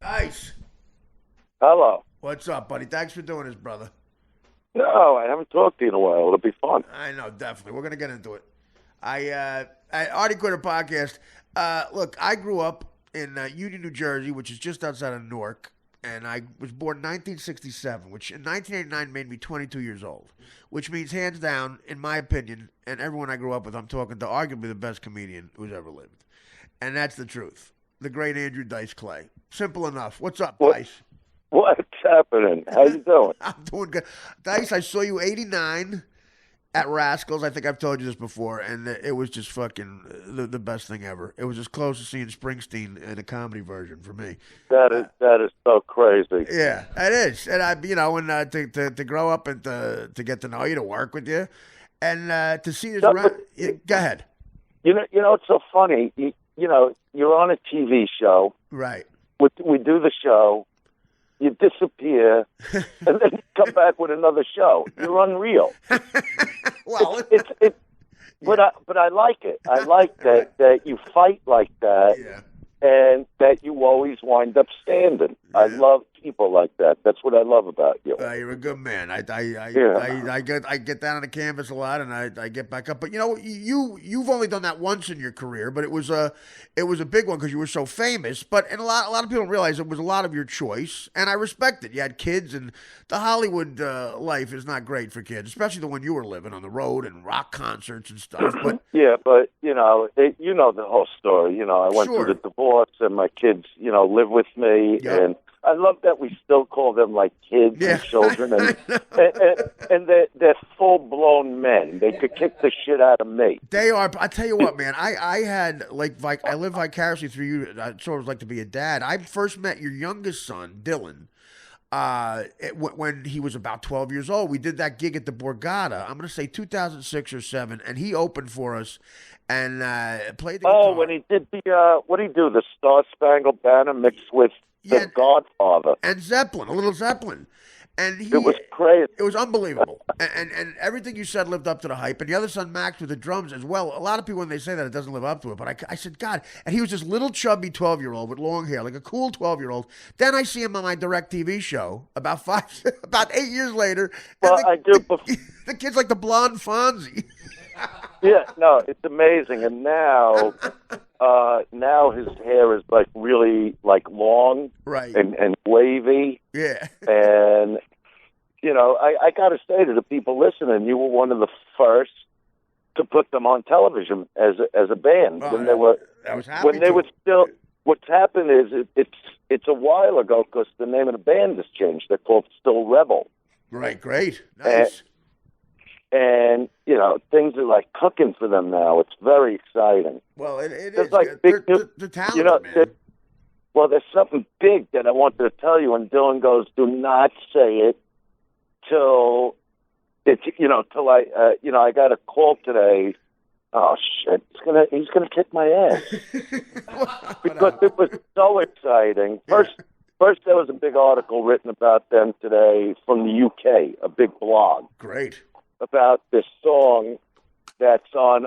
Nice. Hello. What's up, buddy? Thanks for doing this, brother. No, I haven't talked to you in a while. It'll be fun. I know, definitely. We're gonna get into it. Artie Quitter podcast. Look, I grew up in Union, New Jersey, which is just outside of Newark, and I was born in 1967, which in 1989 made me 22 years old, which means hands down, in my opinion, and everyone I grew up with, I'm talking to arguably the best comedian who's ever lived, and that's the truth. The great Andrew Dice Clay. Simple enough. What's up, What? Dice? What's happening? How you doing? I'm doing good. Dice, I saw you 89 at Rascals. I think I've told you this before, and it was just fucking the best thing ever. It was as close to seeing Springsteen in a comedy version for me. That is so crazy. Yeah, it is. And to grow up and to get to know you, to work with you, and to see this. Go ahead. You know, it's so funny. You're on a TV show. Right. We do the show. You disappear, and then you come back with another show. You're unreal. Well, it's but I like it. I like that you fight like that. Yeah. And that you always wind up standing. Yeah. I love people like that. That's what I love about you. You're a good man. I get down on the canvas a lot, and I get back up. But you've only done that once in your career, but it was a big one because you were so famous. But a lot of people don't realize it was a lot of your choice, and I respect it. You had kids, and the Hollywood life is not great for kids, especially the one you were living on the road and rock concerts and stuff. But yeah, but you know the whole story. I went through the divorce. And my kids, live with me, yep. And I love that we still call them like kids and children, and they're full blown men. They could kick the shit out of me. They are. I tell you what, man. I had I live vicariously through you. I sort of like to be a dad. I first met your youngest son, Dylan. When he was about 12 years old, we did that gig at the Borgata. I'm going to say 2006 or 7, and he opened for us and played the guitar. Oh, when he did what did he do? The Star Spangled Banner mixed with the Godfather and Zeppelin, a little Zeppelin. And it was crazy. It was unbelievable. And everything you said lived up to the hype. And the other son, Max, with the drums as well. A lot of people, when they say that, it doesn't live up to it. But I said, God. And he was this little chubby 12-year-old with long hair, like a cool 12-year-old. Then I see him on my direct TV show about 8 years later. Well, I do. The kid's like the blonde Fonzie. Yeah, no, it's amazing. And now his hair is like really like long, right, and wavy. Yeah. And I got to say to the people listening, you were one of the first to put them on television as a band when they were still. What's happened is it's a while ago because the name of the band has changed. They're called Still Rebel. Right. Great. Nice. And things are like cooking for them now. It's very exciting. Well, it is. Like they're talented, man. Well, there's something big that I wanted to tell you. And Dylan goes, "Do not say it till it's till I got a call today. Oh shit, he's gonna kick my ass because it was so exciting. First, there was a big article written about them today from the UK, a big blog. Great. About this song that's on,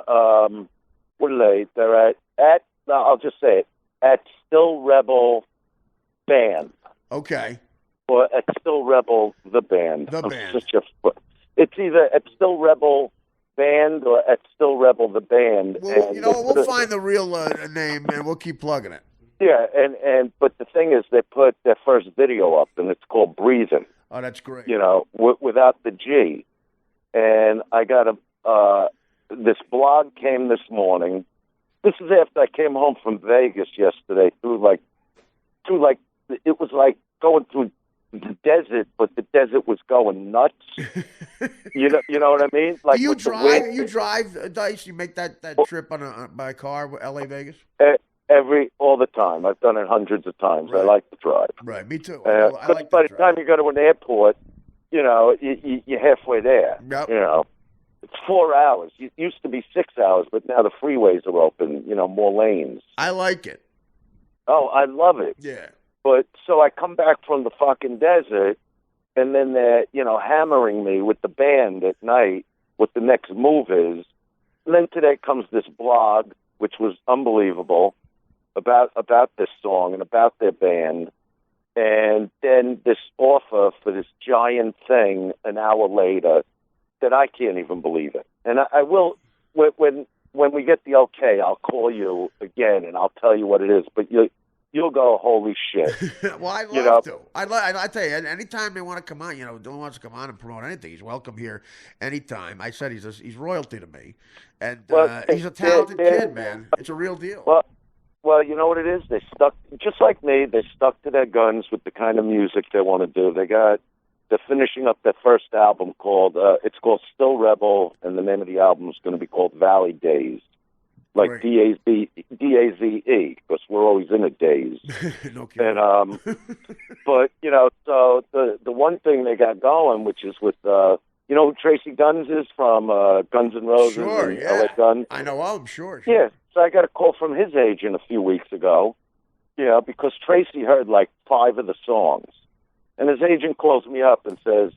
what are they? They're at I'll just say it, at Still Rebel Band. Okay. Or at Still Rebel, the band. The band. It's either at Still Rebel Band or at Still Rebel, the band. Well, we'll find the real name and we'll keep plugging it. Yeah, but the thing is, they put their first video up, and it's called Breathing. Oh, that's great. Without the G. And I got this blog came this morning. This is after I came home from Vegas yesterday it was like going through the desert, but the desert was going nuts. you know what I mean? Like you drive, Dice? You make that trip by car, L.A. Vegas? All the time. I've done it hundreds of times. Right. I like to drive. Right, me too. I like by the time you go to an airport, you're halfway there. Yep. It's 4 hours. It used to be 6 hours, but now the freeways are open, more lanes. I like it. Oh, I love it. Yeah. But so I come back from the fucking desert, and then they're, hammering me with the band at night what the next move is. And then today comes this blog which was unbelievable about this song and about their band, and then this offer for this giant thing an hour later that I can't even believe it. And I will, when we get the okay, I'll call you again and I'll tell you what it is. But you'll go, holy shit. Well, I'd love to. I tell you, anytime they want to come on, Dylan wants to come on and promote anything, he's welcome here anytime. I said he's royalty to me, and he's a talented kid, man. It's a real deal. Well, you know what it is? They stuck, just like me, they stuck to their guns with the kind of music they want to do. They're finishing up their first album it's called Still Rebel, and the name of the album is going to be called Valley Days. Like Right. D-A-Z-E, because we're always in a daze. No kidding. And, but, so the one thing they got going, which is with, who Tracy Guns is from Guns N' Roses Sure, and yeah. LA Guns? I know of him, sure. Yeah, so I got a call from his agent a few weeks ago, because Tracy heard like 5 of the songs. And his agent calls me up and says,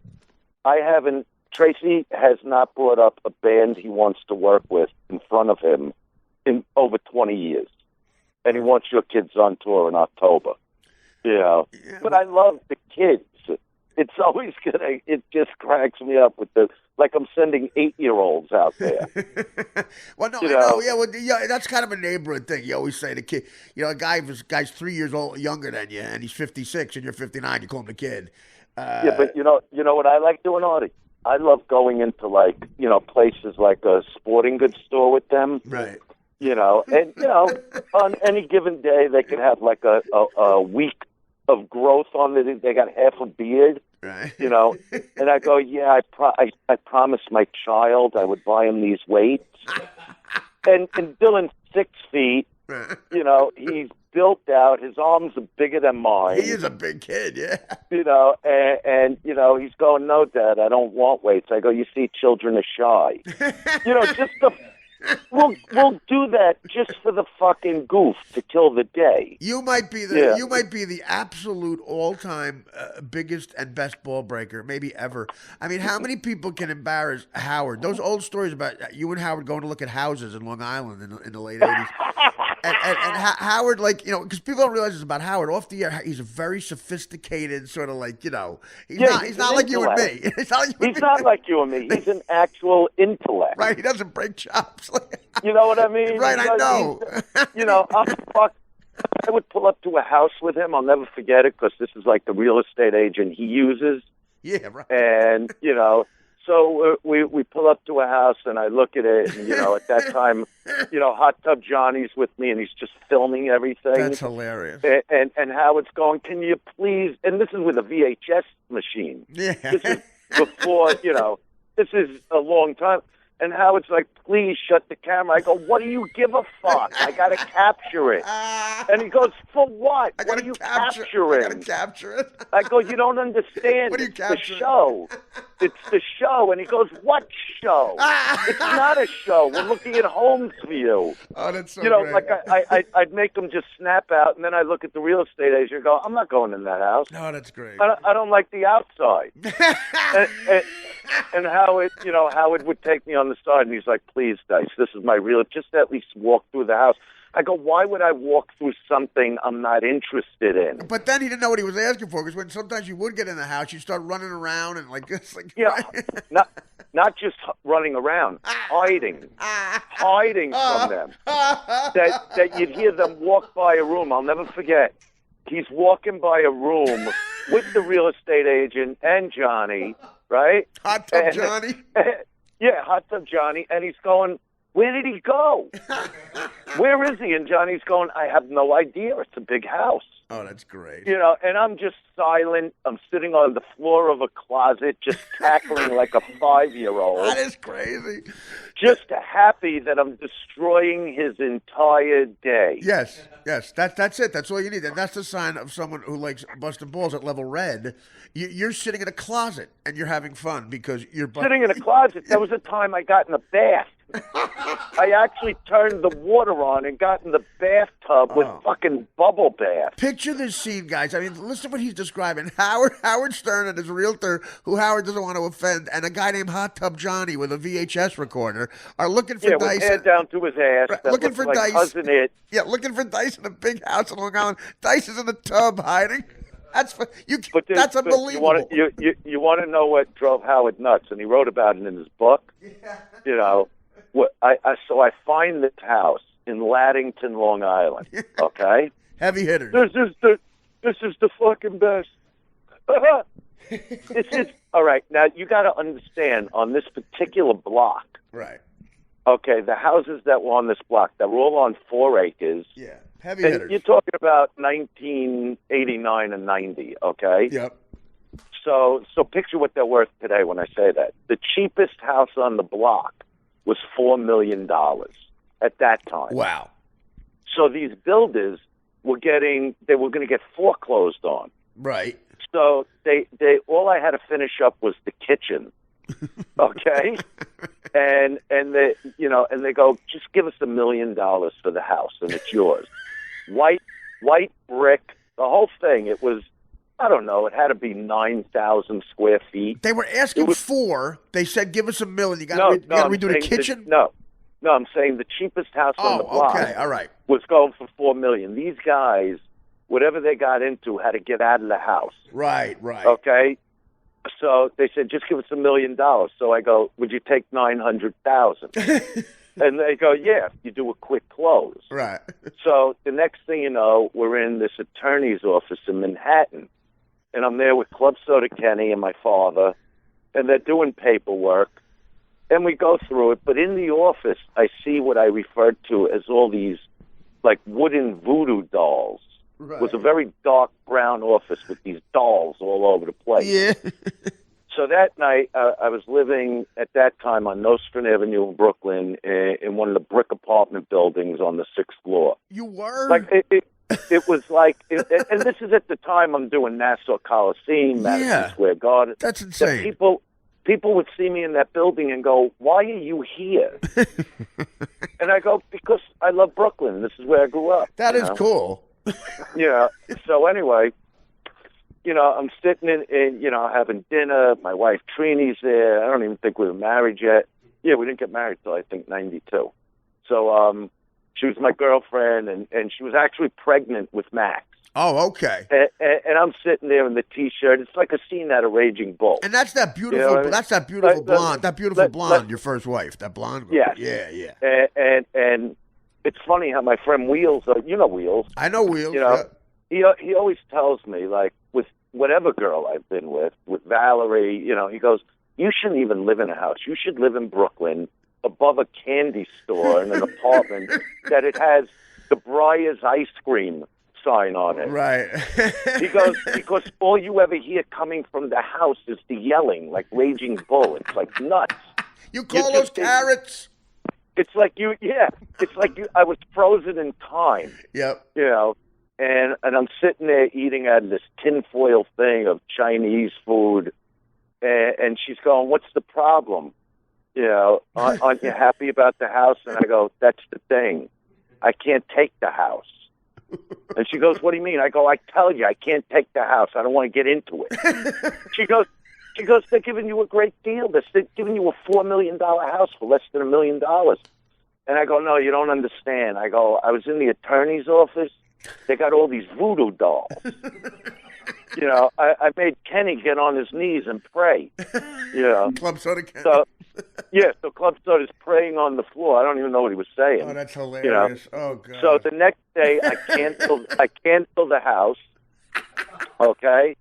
Tracy has not brought up a band he wants to work with in front of him in over 20 years. And he wants your kids on tour in October. Yeah, But I love the kids. It's always it just cracks me up with like I'm sending 8-year-olds out there. Well, no, I know. Yeah, that's kind of a neighborhood thing. You always say the kid, a guy's 3 years younger than you, and he's 56, and you're 59. You call him the kid. Yeah, but you know what I like doing, Artie? I love going into places like a sporting goods store with them. Right. And on any given day they could have like a week of growth on it. They got half a beard. Right. And I go, yeah, I promised my child I would buy him these weights. and Dylan's 6 feet. He's built out. His arms are bigger than mine. He is a big kid, yeah. And he's going, no, Dad, I don't want weights. I go, you see, children are shy. Just we'll do that just for the fucking goof to kill the day. You might be the absolute all-time biggest and best ball breaker, maybe ever. I mean, how many people can embarrass Howard? Those old stories about you and Howard going to look at houses in Long Island in the late 80s. And Howard, because people don't realize this about Howard. Off the air, he's a very sophisticated sort of he's not like you and me. He's not like you and me. He's an actual intellect. Right, he doesn't break chops. You know what I mean? Right, I know. I would pull up to a house with him. I'll never forget it because this is like the real estate agent he uses. Yeah, right. And, so we pull up to a house and I look at it and, at that time, Hot Tub Johnny's with me and he's just filming everything. That's hilarious. And Howard's going, can you please, and this is with a VHS machine. Yeah. This is before, this is a long time. And Howard's like, please shut the camera. I go, what do you give a fuck? I got to capture it. And he goes, for what? What are you capturing? I got to capture it. I go, you don't understand. What are you capturing? It's the show. It's the show. And he goes, what show? It's not a show. We're looking at homes for you. Oh, that's so great. Like I'd make them just snap out, and then I look at the real estate agent and go, I'm not going in that house. No, that's great. I don't like the outside. and Howard would take me on the side, and he's like, please, Dice, this is my real, just at least walk through the house. I go, why would I walk through something I'm not interested in? But then he didn't know what he was asking for, because when sometimes you would get in the house, you start running around and not just running around, hiding from them. That you'd hear them walk by a room. I'll never forget. He's walking by a room with the real estate agent and Johnny, right? Hot Tub Johnny. Yeah, Hot Tub Johnny, and he's going, where did he go? Where is he? And Johnny's going, I have no idea. It's a big house. Oh, that's great. And I'm just silent. I'm sitting on the floor of a closet, just cackling like a 5-year-old. That is crazy. Just happy that I'm destroying his entire day. Yes. That's it. That's all you need. And that's the sign of someone who likes busting balls at level red. You're sitting in a closet and you're having fun because you're sitting in a closet. There was a time I got in a bath. I actually turned the water on and got in the bathtub with fucking bubble bath. Picture this scene, guys. I mean, listen to what he's describing. Howard Stern and his realtor, who Howard doesn't want to offend, and a guy named Hot Tub Johnny with a VHS recorder are looking for dice. With hair down to his ass. Right, That looking looks for like dice. Cousin It. Yeah, looking for dice in a big house in Long Island. Dice is in the tub hiding. That's unbelievable. You want to know what drove Howard nuts, and he wrote about it in his book. Yeah. You know, so I find this house in Laddington, Long Island. Okay, Heavy hitters. This is the fucking best. This is all right. Now you got to understand on this particular block. Right. Okay, the houses that were on this block that were all on 4 acres. Yeah. Heavy hitters. You're talking about 1989 and 90, okay? Yep. So picture what they're worth today when I say that. The cheapest house on the block was $4 million at that time. Wow. So these builders were going to get foreclosed on. Right. So they all I had to finish up was the kitchen. Okay? and they go, just give us $1 million for the house and it's yours. White brick, the whole thing. It was, I don't know, it had to be 9,000 square feet. They were asking for. They said, give us $1 million. You got to redo the kitchen? No, I'm saying the cheapest house on the block all right. was going for $4 million. These guys, whatever they got into, had to get out of the house. Right. Okay? So they said, just give us $1 million. So I go, would you take 900,000? And they go, yeah, if you do a quick close. Right. So the next thing you know, we're in this attorney's office in Manhattan. And I'm there with Club Soda Kenny and my father. And they're doing paperwork. And we go through it. But in the office, I see what I referred to as all these, like, wooden voodoo dolls. Right. It was a very dark brown office with these dolls all over the place. Yeah. So that night, I was living at that time on Nostrand Avenue in Brooklyn in one of the brick apartment buildings on the 6th floor. You were? Like it was like, and this is at the time I'm doing Nassau Coliseum, Madison Square Garden. That's insane. People would see me in that building and go, "Why are you here?" And I go, "Because I love Brooklyn. This is where I grew up." That is cool. Yeah. So anyway, I'm sitting in, having dinner. My wife Trini's there. I don't even think we were married yet. Yeah, we didn't get married till I think 92. So she was my girlfriend, and she was actually pregnant with Max. Oh, okay. And I'm sitting there in the T-shirt. It's like a scene out of Raging Bull. And that's that beautiful. That's that beautiful blonde. That beautiful blonde. Your first wife. That blonde girl. Yes. Yeah. And it's funny how my friend Wheels. Wheels. I know Wheels. He always tells me, like, with whatever girl I've been with Valerie, he goes, you shouldn't even live in a house. You should live in Brooklyn above a candy store in an apartment that it has the Breyers ice cream sign on it. Right. He goes, because all you ever hear coming from the house is the yelling, like Raging Bull. It's like nuts. You call those carrots? It's like I was frozen in time. Yep. And I'm sitting there eating out of this tinfoil thing of Chinese food, and she's going, "What's the problem? Aren't you happy about the house?" And I go, "That's the thing. I can't take the house." And she goes, "What do you mean?" I go, "I tell you, I can't take the house. I don't want to get into it." She goes, "They're giving you a great deal. They're giving you a $4 million house for less than $1 million." And I go, "No, you don't understand." I go, "I was in the attorney's office. They got all these voodoo dolls. I made Kenny get on his knees and pray. Club Soda Kenny. So Club Soda's praying on the floor. I don't even know what he was saying. Oh, that's hilarious. Oh, God. So the next day, I canceled the house. Okay.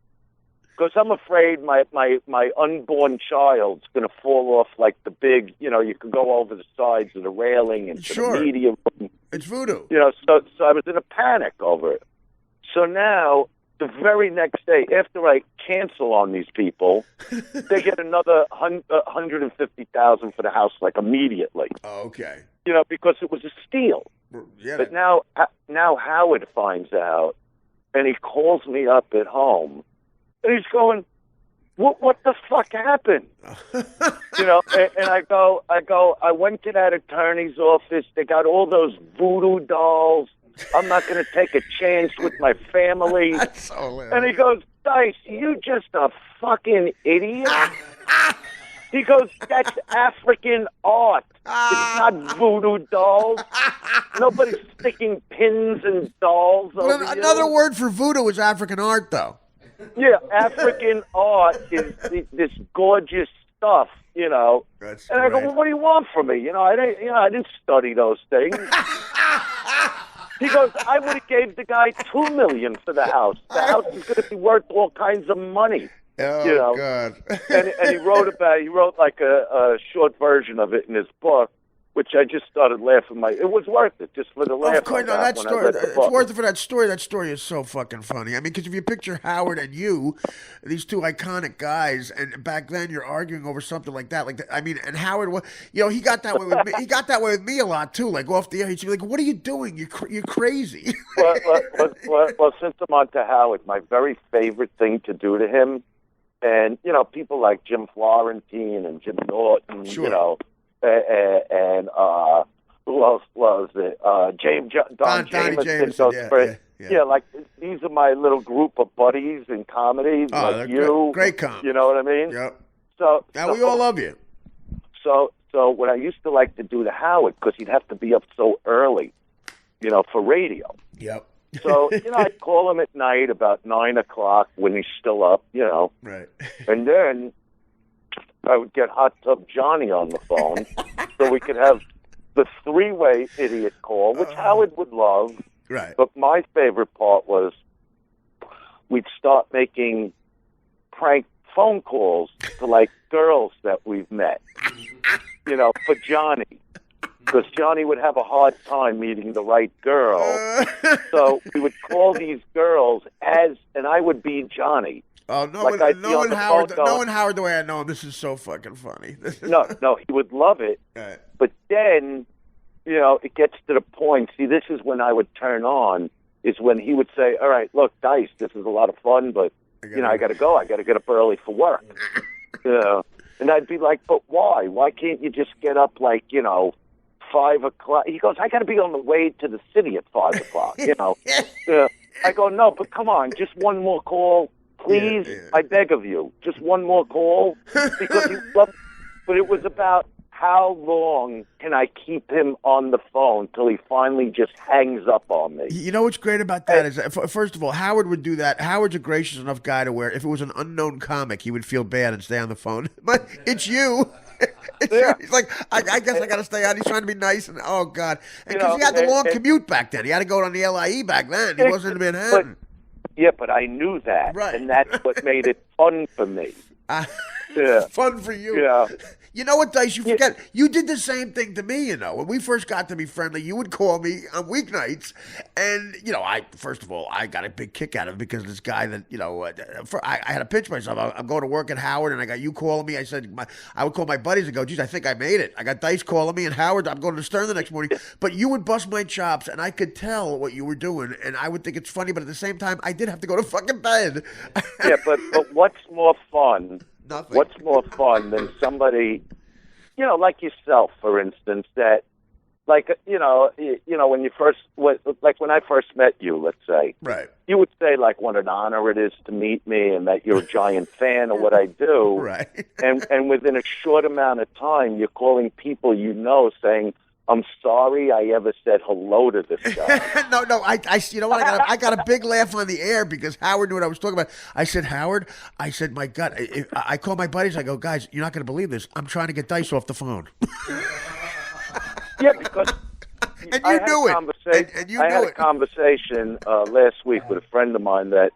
Because I'm afraid my unborn child's going to fall off like the big, you could go over the sides of the railing into the media room. It's voodoo. So I was in a panic over it. So now, the very next day, after I cancel on these people, they get another $150,000 for the house, like immediately. Oh, okay. Because it was a steal. Yeah. But now Howard finds out, and he calls me up at home. And he's going, what the fuck happened? And I went to that attorney's office. They got all those voodoo dolls. I'm not going to take a chance with my family. That's so hilarious. And he goes, Dice, you just a fucking idiot. He goes, that's African art. It's not voodoo dolls. Nobody's sticking pins and dolls over Another you. word for voodoo is African art, though. Yeah, African art is this gorgeous stuff, That's and I go, great. well, what do you want from me? I didn't study those things. He goes, I would have gave the guy $2 million for the house. The house is going to be worth all kinds of money. Oh, God. and he wrote like a short version of it in his book, which I just started laughing. It was worth it just for the laugh. Of course, no, that story, it's worth it for that story. That story is so fucking funny. I mean, because if you picture Howard and you, these two iconic guys, and back then you're arguing over something like that. And Howard, he got that way with me. He got that way with me a lot too. Like off the air, he'd be like, "What are you doing? You're crazy." Well, since I'm on to Howard, my very favorite thing to do to him, and people like Jim Florentine and Jim Norton, Sure. And who else was it? Don Jameson. Yeah, like these are my little group of buddies in comedy. Oh, like you, great comedy. You know what I mean? Yep. So we all love you. So what I used to like to do to Howard, because he'd have to be up so early, for radio. Yep. So I'd call him at night about 9 o'clock when he's still up. Right. And then I would get Hot Tub Johnny on the phone so we could have the three-way idiot call, which Howard would love. Right. But my favorite part was we'd start making prank phone calls to, like, girls that we've met, for Johnny. Because Johnny would have a hard time meeting the right girl. So we would call these girls and I would be Johnny. Oh, knowing Howard the way I know him, this is so fucking funny. No, he would love it. Right. But then, it gets to the point. See, this is when I would turn on, is when he would say, all right, look, Dice, this is a lot of fun, but, I got to go. I got to get up early for work. And I'd be like, but why? Why can't you just get up, 5 o'clock? He goes, I got to be on the way to the city at 5 o'clock, I go, no, but come on, just one more call. Please, I beg of you, just one more call. Because he loved, but it was about how long can I keep him on the phone till he finally just hangs up on me. You know what's great about that is, first of all, Howard would do that. Howard's a gracious enough guy to where if it was an unknown comic, he would feel bad and stay on the phone. But it's you. He's like, I guess I got to stay on. He's trying to be nice, and oh God, because he had the long commute back then. He had to go on the LIE back then. He wasn't in Manhattan. But I knew that, right. And that's what made it fun for me. Fun for you. Yeah. You know what, Dice? You forget. You did the same thing to me, When we first got to be friendly, you would call me on weeknights. And, first of all, I got a big kick out of it because this guy that, I had to pinch myself. I'm going to work at Howard, and I got you calling me. I said, I would call my buddies and go, geez, I think I made it. I got Dice calling me, and Howard, I'm going to Stern the next morning. But you would bust my chops, and I could tell what you were doing, and I would think it's funny, but at the same time, I did have to go to fucking bed. Yeah, but what's more fun? Nothing. What's more fun than somebody, like yourself, for instance, that, when you first, when I first met you, let's say, right, you would say what an honor it is to meet me, and that you're a giant fan of what I do, right, and within a short amount of time, you're calling people saying, I'm sorry I ever said hello to this guy. No, you know what? I got a big laugh on the air because Howard knew what I was talking about. I said, Howard, my God, I call my buddies. I go, guys, you're not going to believe this. I'm trying to get Dice off the phone. Yeah, because and you knew it. And you knew it. I had a conversation last week with a friend of mine that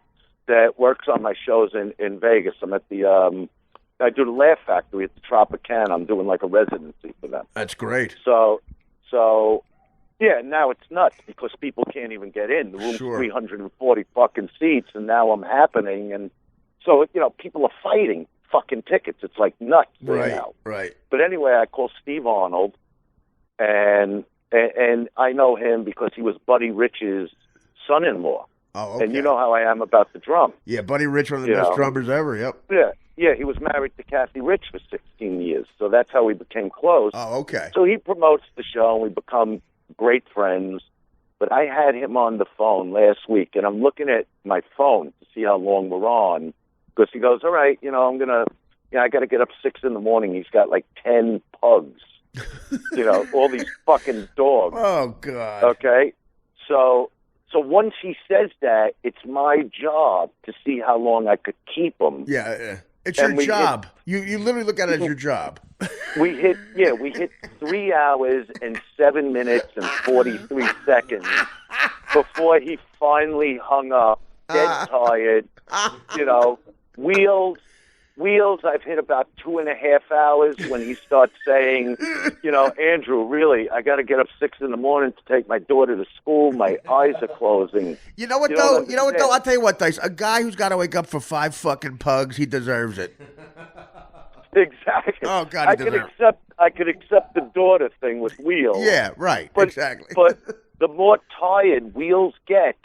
works on my shows in Vegas. I'm at the I do the Laugh Factory at the Tropicana. I'm doing a residency for them. That's great. So, yeah, now it's nuts because people can't even get in. The room's 340 fucking seats, and now I'm happening. And so, people are fighting fucking tickets. It's nuts now. Right. But anyway, I call Steve Arnold, and I know him because he was Buddy Rich's son-in-law. Oh, okay. And you know how I am about the drum. Yeah, Buddy Rich, one of the best drummers ever, yep. Yeah. he was married to Kathy Rich for 16 years, so that's how we became close. Oh, okay. So he promotes the show, and we become great friends. But I had him on the phone last week, and I'm looking at my phone to see how long we're on, because he goes, all right, I got to get up 6 a.m. He's got like 10 pugs, all these fucking dogs. Oh, God. Okay? So once he says that, it's my job to see how long I could keep him. Yeah. It's your job. You literally look at it as your job. We hit 3 hours and 7 minutes and 43 seconds before he finally hung up, dead tired. Wheels, I've hit about 2.5 hours when he starts saying, Andrew, really, I got to get up 6 a.m. to take my daughter to school. My eyes are closing. You know what, though? I'll tell you what, Dice. A guy who's got to wake up for 5 fucking pugs, he deserves it. Exactly. Oh, God, I could accept the daughter thing with Wheels. Yeah, right. Exactly. But the more tired Wheels gets,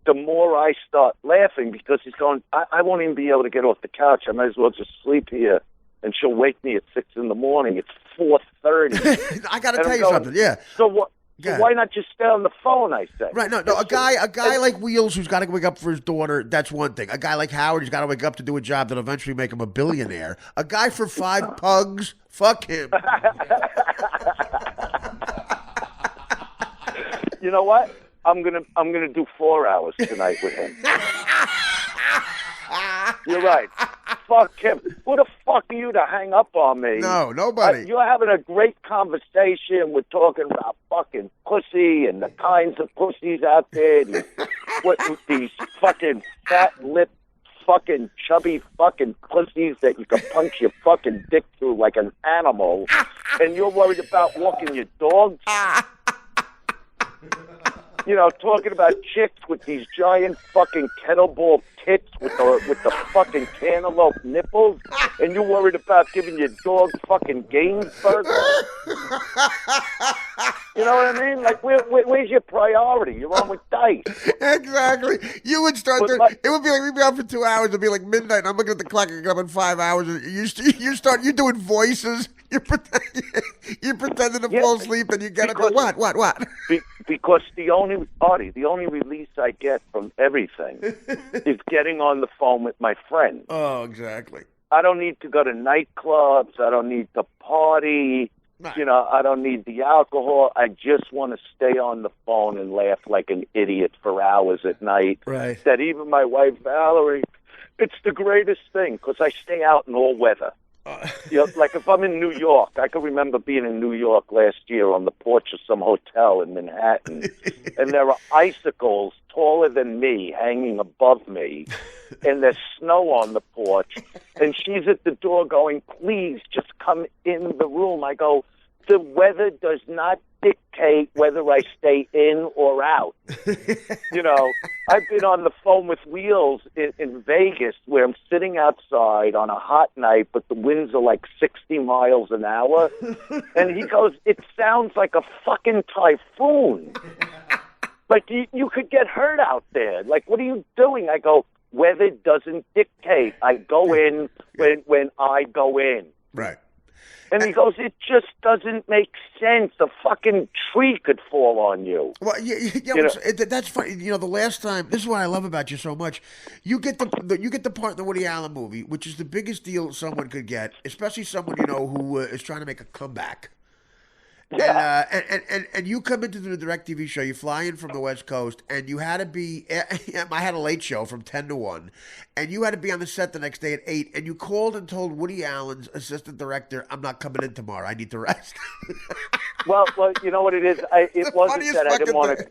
the more I start laughing, because he's going, I won't even be able to get off the couch. I might as well just sleep here, and she'll wake me at 6 a.m. It's 4:30. I got to tell you something. Yeah. So what? So why not just stay on the phone? I say. Right. No. A guy like Wheels, who's got to wake up for his daughter. That's one thing. A guy like Howard, who's got to wake up to do a job that'll eventually make him a billionaire. A guy for 5 pugs. Fuck him. You know what? I'm gonna do 4 hours tonight with him. You're right. Fuck him. Who the fuck are you to hang up on me? No, nobody. You're having a great conversation. We're talking about fucking pussy and the kinds of pussies out there. These fucking fat-lipped, fucking chubby fucking pussies that you can punch your fucking dick through like an animal. And you're worried about walking your dogs? Talking about chicks with these giant fucking kettlebell tits with the fucking cantaloupe nipples, and you're worried about giving your dog fucking Gainsburger? You know what I mean? Like, where's your priority? You're on with Dice. Exactly. You would start it would be like, we'd be out for 2 hours. It'd be like midnight, and I'm looking at the clock, I get up in 5 hours, and you're doing voices. You're pretending to fall asleep, and you get up. What? Because the only release I get from everything is getting on the phone with my friends. Oh, exactly. I don't need to go to nightclubs. I don't need to party. Right. I don't need the alcohol. I just want to stay on the phone and laugh like an idiot for hours at night. Right. That even my wife, Valerie, it's the greatest thing, because I stay out in all weather. Like if I'm in New York, I can remember being in New York last year on the porch of some hotel in Manhattan, and there are icicles taller than me hanging above me, and there's snow on the porch, and she's at the door going, please just come in the room. I go, the weather does not dictate whether I stay in or out. I've been on the phone with Wheels in Vegas, where I'm sitting outside on a hot night, but the winds are like 60 miles an hour. And he goes, it sounds like a fucking typhoon. Like, you could get hurt out there. Like, what are you doing? I go, weather doesn't dictate. I go in when I go in. Right. And he goes, it just doesn't make sense. A fucking tree could fall on you. Well, that's funny. The last time, this is what I love about you so much. You get the part in the Woody Allen movie, which is the biggest deal someone could get, especially someone who is trying to make a comeback. Yeah. And you come into the DirecTV show, you fly in from the West Coast, and you had to be, I had a late show from 10 to 1, and you had to be on the set the next day at 8, and you called and told Woody Allen's assistant director, I'm not coming in tomorrow, I need to rest. Well, you know what it is? It wasn't that I didn't want to.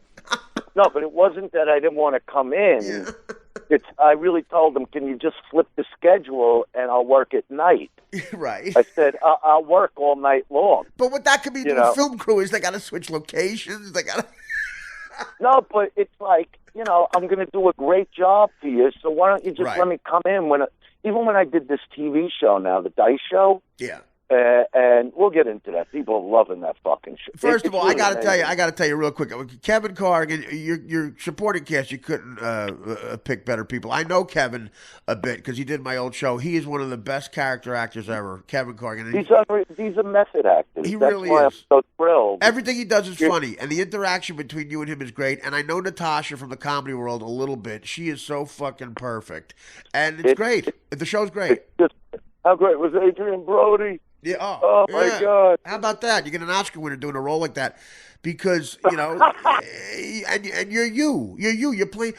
No, but it wasn't that I didn't want to come in. Yeah. I really told them, can you just flip the schedule and I'll work at night? Right. I said, I'll work all night long. But what that could be to a film crew is they got to switch locations. They got to. No, but it's like, I'm going to do a great job for you, so why don't you just let me come in even when I did this TV show now, the Dice Show. Yeah. And we'll get into that. People are loving that fucking shit. First of all, really I gotta tell you real quick. Kevin Corrigan, your supporting cast, you couldn't pick better people. I know Kevin a bit because he did my old show. He is one of the best character actors ever, Kevin Corrigan. He's a method actor. He That's really why is. I'm so thrilled. Everything he does is funny, and the interaction between you and him is great. And I know Natasha from the comedy world a little bit. She is so fucking perfect, and it's great. The show's great. How great was Adrian Brody? Yeah. Oh my God! How about that? You get an Oscar winner doing a role like that, because and you're you play.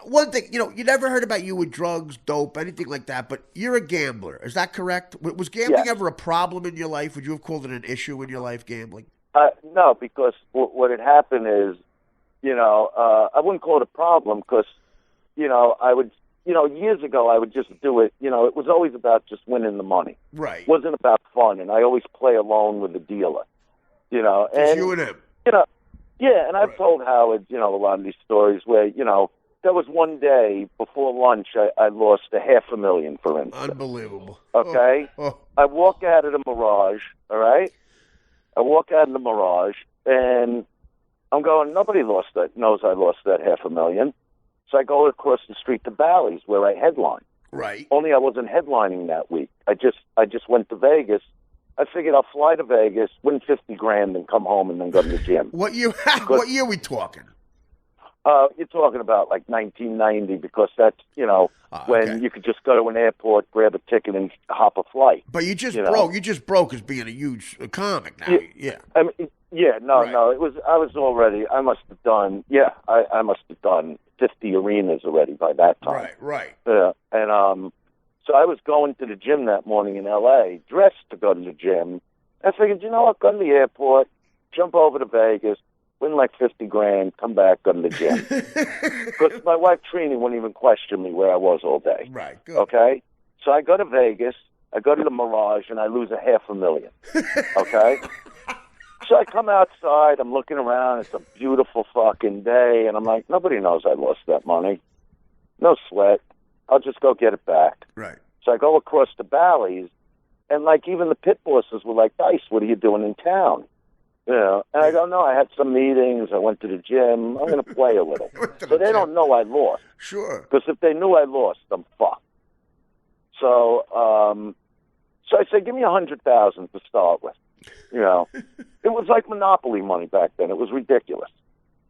One thing, you never heard about you with drugs, dope, anything like that, but you're a gambler. Is that correct? Was gambling ever a problem in your life? Would you have called it an issue in your life, gambling? No, because what had happened is, I wouldn't call it a problem because, I would. Years ago, I would just do it. It was always about just winning the money. Right. It wasn't about fun, and I always play alone with the dealer. Just you and him. Yeah, and I've told Howard, a lot of these stories where, there was one day before lunch I lost $500,000, for instance. Unbelievable. Okay? I walk out of the Mirage, all right? I walk out of the Mirage, and I'm going, nobody knows I lost that $500,000. So I go across the street to Bally's where I headline. Right. Only I wasn't headlining that week. I just went to Vegas. I figured I'll fly to Vegas, win $50,000, and come home and then go to the gym. What year are we talking? You're talking about like 1990 because that's when you could just go to an airport, grab a ticket, and hop a flight. But you just broke. You just broke as being a huge comic now. Yeah. I mean, no. It was. I was already. I must have done. Yeah, I must have done 50 arenas already by that time. Right. And so I was going to the gym that morning in L.A., dressed to go to the gym. I figured, what, go to the airport, jump over to Vegas, win like $50,000, come back, go to the gym. Because my wife Trini wouldn't even question me where I was all day. Right, good. Okay? So I go to Vegas, I go to the Mirage, and I lose $500,000. Okay? So I come outside, I'm looking around, it's a beautiful fucking day, and I'm like, nobody knows I lost that money. No sweat. I'll just go get it back. Right. So I go across to Bally's, and like even the pit bosses were like, Dice, what are you doing in town? And I go, no, I had some meetings, I went to the gym, I'm going to play a little. So they don't know I lost. Sure. Because if they knew I lost, I'm fucked. So I said, give me $100,000 to start with. It was like Monopoly money back then. It was ridiculous.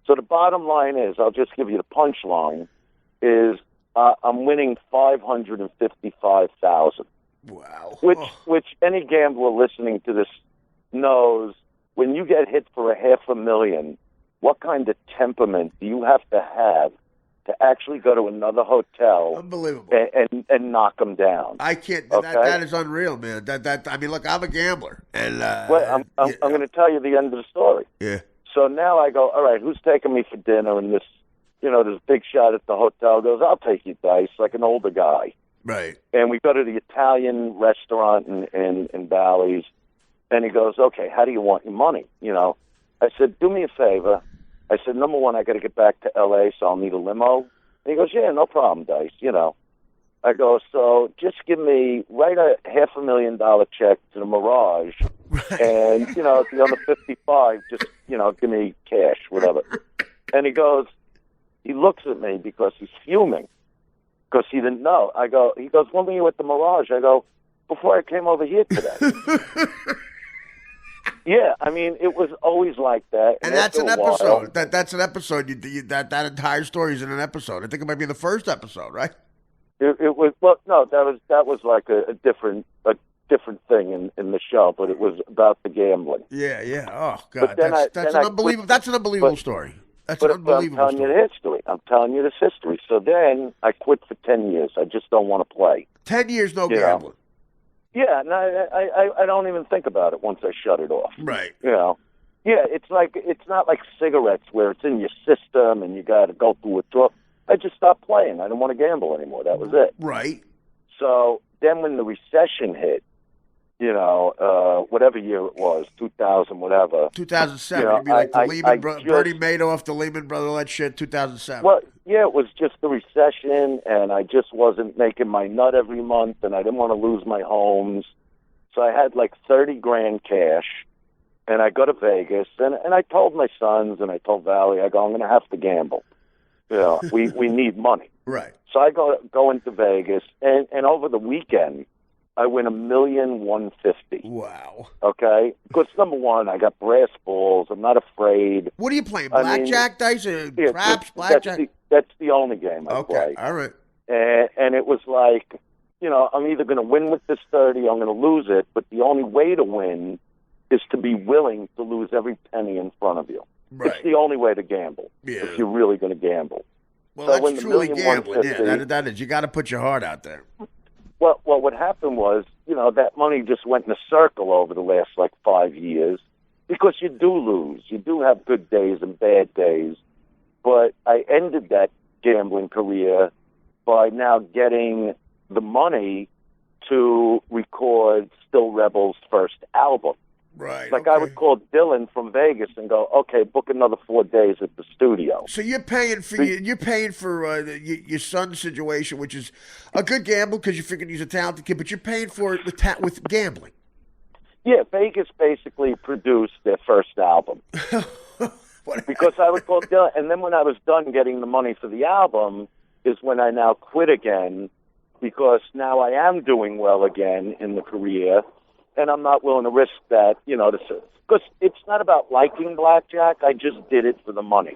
So the bottom line is, I'll just give you the punchline, is I'm winning $555,000. Wow. Which any gambler listening to this knows, when you get hit for $500,000, what kind of temperament do you have to actually go to another hotel? Unbelievable. And knock them down? I can't. Okay? That is unreal, man. I mean, look, I'm a gambler, and well, I'm going to tell you the end of the story. Yeah. So now I go, all right, who's taking me for dinner? And this, this big shot at the hotel goes, I'll take you, Dice, like an older guy. Right. And we go to the Italian restaurant in Bally's, and he goes, okay, how do you want your money? I said, do me a favor. I said, number one, I got to get back to L.A., so I'll need a limo. And he goes, yeah, no problem, Dice, I go, so just write a $500,000 check to the Mirage, and, the other 55, just, give me cash, whatever. And he looks at me because he's fuming, because he didn't know. He goes, when were you at the Mirage? I go, before I came over here today. Yeah, I mean, it was always like that. And that's an episode. That's an episode. That entire story is in an episode. I think it might be the first episode, right? It was no, that was like a different thing in the show, but it was about the gambling. Yeah. Oh God, that's an unbelievable story. That's an unbelievable story. I'm telling you this history. So then I quit for 10 years. I just don't want to play. 10 years, no gambling. Yeah, no, I don't even think about it once I shut it off. Right. Yeah, it's not like cigarettes where it's in your system and you got to go through withdrawal. I just stopped playing. I didn't want to gamble anymore. That was it. Right. So then when the recession hit, whatever year it was, 2000, whatever. 2007. You'd be like the Lehman Brothers, Bernie Madoff, the Lehman Brothers, all that shit, 2007. Well, yeah, it was just the recession, and I just wasn't making my nut every month, and I didn't want to lose my homes. So I had like 30 grand cash, and I go to Vegas, and I told my sons and I told Valley, I go, I'm going to have to gamble. You know, we need money. Right. So I go into Vegas, and over the weekend, I win $1,150,000. Wow. Okay? Because number one, I got brass balls. I'm not afraid. What are you playing? Blackjack dice or Yeah, craps? Blackjack? That's the only game I Okay. play. All right. And it was like, you know, I'm either going to win with this 30, I'm going to lose it, but the only way to win is to be willing to lose every penny in front of you. Right. It's the only way to gamble if you're really going to gamble. Well, So that's truly gambling. Yeah, that is. You got to put your heart out there. Well, what happened was, you know, that money just went in a circle over the last, like, 5 years because you do lose. You do have good days and bad days. But I ended that gambling career by now getting the money to record Still Rebel's first album. Right. Like, I would call Dylan from Vegas and go, okay, book another 4 days at the studio. So you're paying for your son's situation, which is a good gamble because you figured he's a talented kid, but you're paying for it with gambling. Yeah, Vegas basically produced their first album. Because I would call Dylan, and then when I was done getting the money for the album is when I now quit again, because now I am doing well again in the career, and I'm not willing to risk that, you know, because it's not about liking blackjack. I just did it for the money,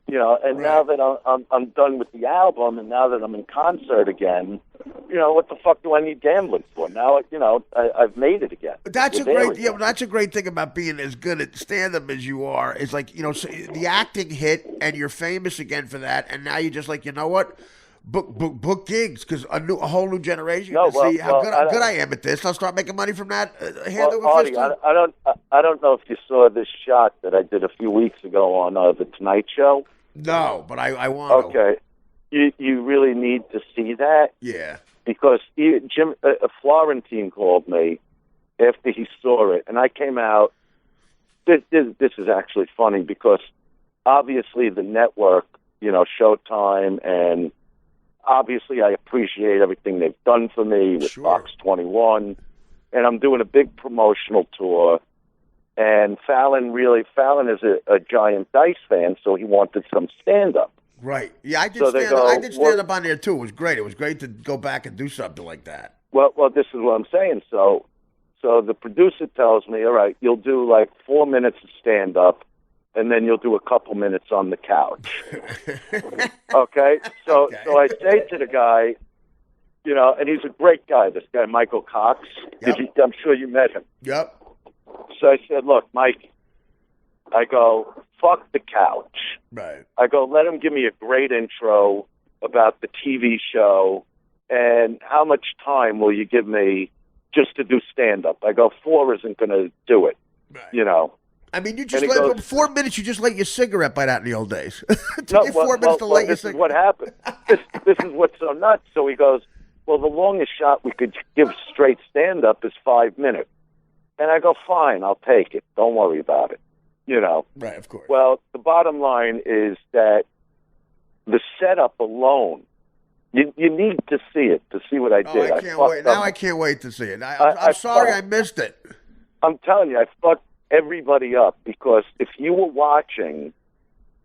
you know. And right. Now that I'm done with the album, and now that I'm in concert again, you know, what the fuck do I need gambling for? Now, you know, I've made it again. That's a great thing about being as good at stand-up as you are. Is like, you know, so the acting hit, and you're famous again for that, and now you're just like, you know what? Book gigs because a whole new generation can see how good I am at this. I'll start making money from that. Artie, I don't know if you saw this shot that I did a few weeks ago on the Tonight Show. No, but I want to. Okay, you really need to see that. Yeah, because Florentine called me after he saw it, and I came out. This is actually funny because obviously the network, you know, Showtime, and obviously I appreciate everything they've done for me with Fox 21, and I'm doing a big promotional tour. And Fallon is a giant Dice fan, so he wanted some stand-up. Right. Yeah, I did stand up on there too. It was great. It was great to go back and do something like that. Well, this is what I'm saying. So the producer tells me, all right, you'll do like 4 minutes of stand-up, and then you'll do a couple minutes on the couch. Okay? So I say to the guy, you know, and he's a great guy, this guy, Michael Cox. Yep. I'm sure you met him. Yep. So I said, look, Mike, I go, fuck the couch. Right. I go, let him give me a great intro about the TV show, and how much time will you give me just to do stand-up? I go, 4 isn't going to do it, right. You know. I mean, you just let 4 minutes. You just let your cigarette bite out in the old days. It took you 4 minutes to light your cigarette. This is what happened. This is what's so nuts. So he goes, well, the longest shot we could give straight stand-up is 5 minutes. And I go, fine, I'll take it. Don't worry about it. You know. Right, of course. Well, the bottom line is that the setup alone, you need to see it, to see what I did. I can't wait. Now I can't wait to see it. I'm sorry I missed it. I'm telling you, I fucked everybody up because if you were watching,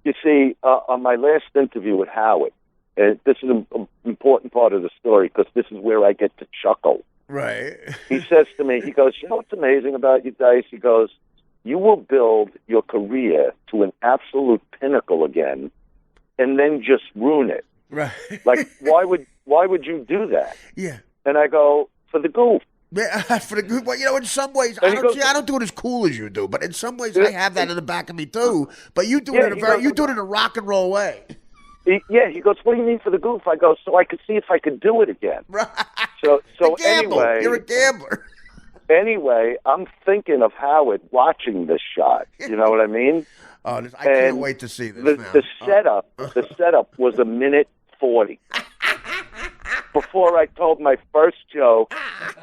you see, on my last interview with Howard, and this is an important part of the story because this is where I get to chuckle. Right. He says to me, he goes, you know what's amazing about you, Dice? He goes, you will build your career to an absolute pinnacle again and then just ruin it. Right. Like, why would you do that? Yeah. And I go, for the goof. Yeah, for the goof. Well, you know, in some ways, I don't do it as cool as you do, but in some ways, I have that in the back of me too. But you do it in a rock and roll way. He goes, what do you mean for the goof? I go, so I could see if I could do it again. Right. So anyway, you're a gambler. Anyway, I'm thinking of Howard watching this shot. You know what I mean? I can't wait to see this. The setup was 1:40. Before I told my first joke,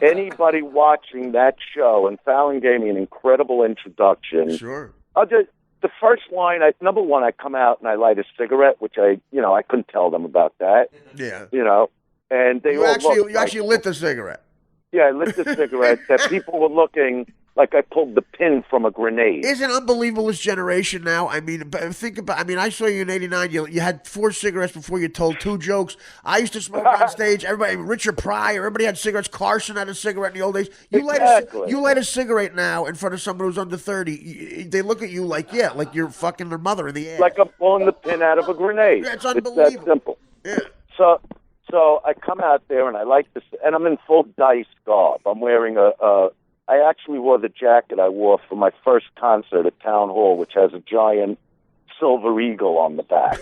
anybody watching that show, and Fallon gave me an incredible introduction. Sure. The first line, number one, I come out and I light a cigarette, which I couldn't tell them about that. Yeah. You know, and they actually lit the cigarette. Yeah, I lit the cigarette that people were looking like I pulled the pin from a grenade. Isn't it unbelievable this generation now? I mean, think about. I mean, I saw you in '89. You had 4 cigarettes before you told 2 jokes. I used to smoke on stage. Everybody, Richard Pryor, everybody had cigarettes. Carson had a cigarette in the old days. Exactly. You light a cigarette now in front of someone who's under 30. They look at you like, yeah, like you're fucking their mother in the ass. Like I'm pulling the pin out of a grenade. Yeah, it's It's unbelievable. that simple. Yeah. So I come out there and I like this, and I'm in full Dice garb. I'm wearing I actually wore the jacket I wore for my first concert at Town Hall, which has a giant silver eagle on the back.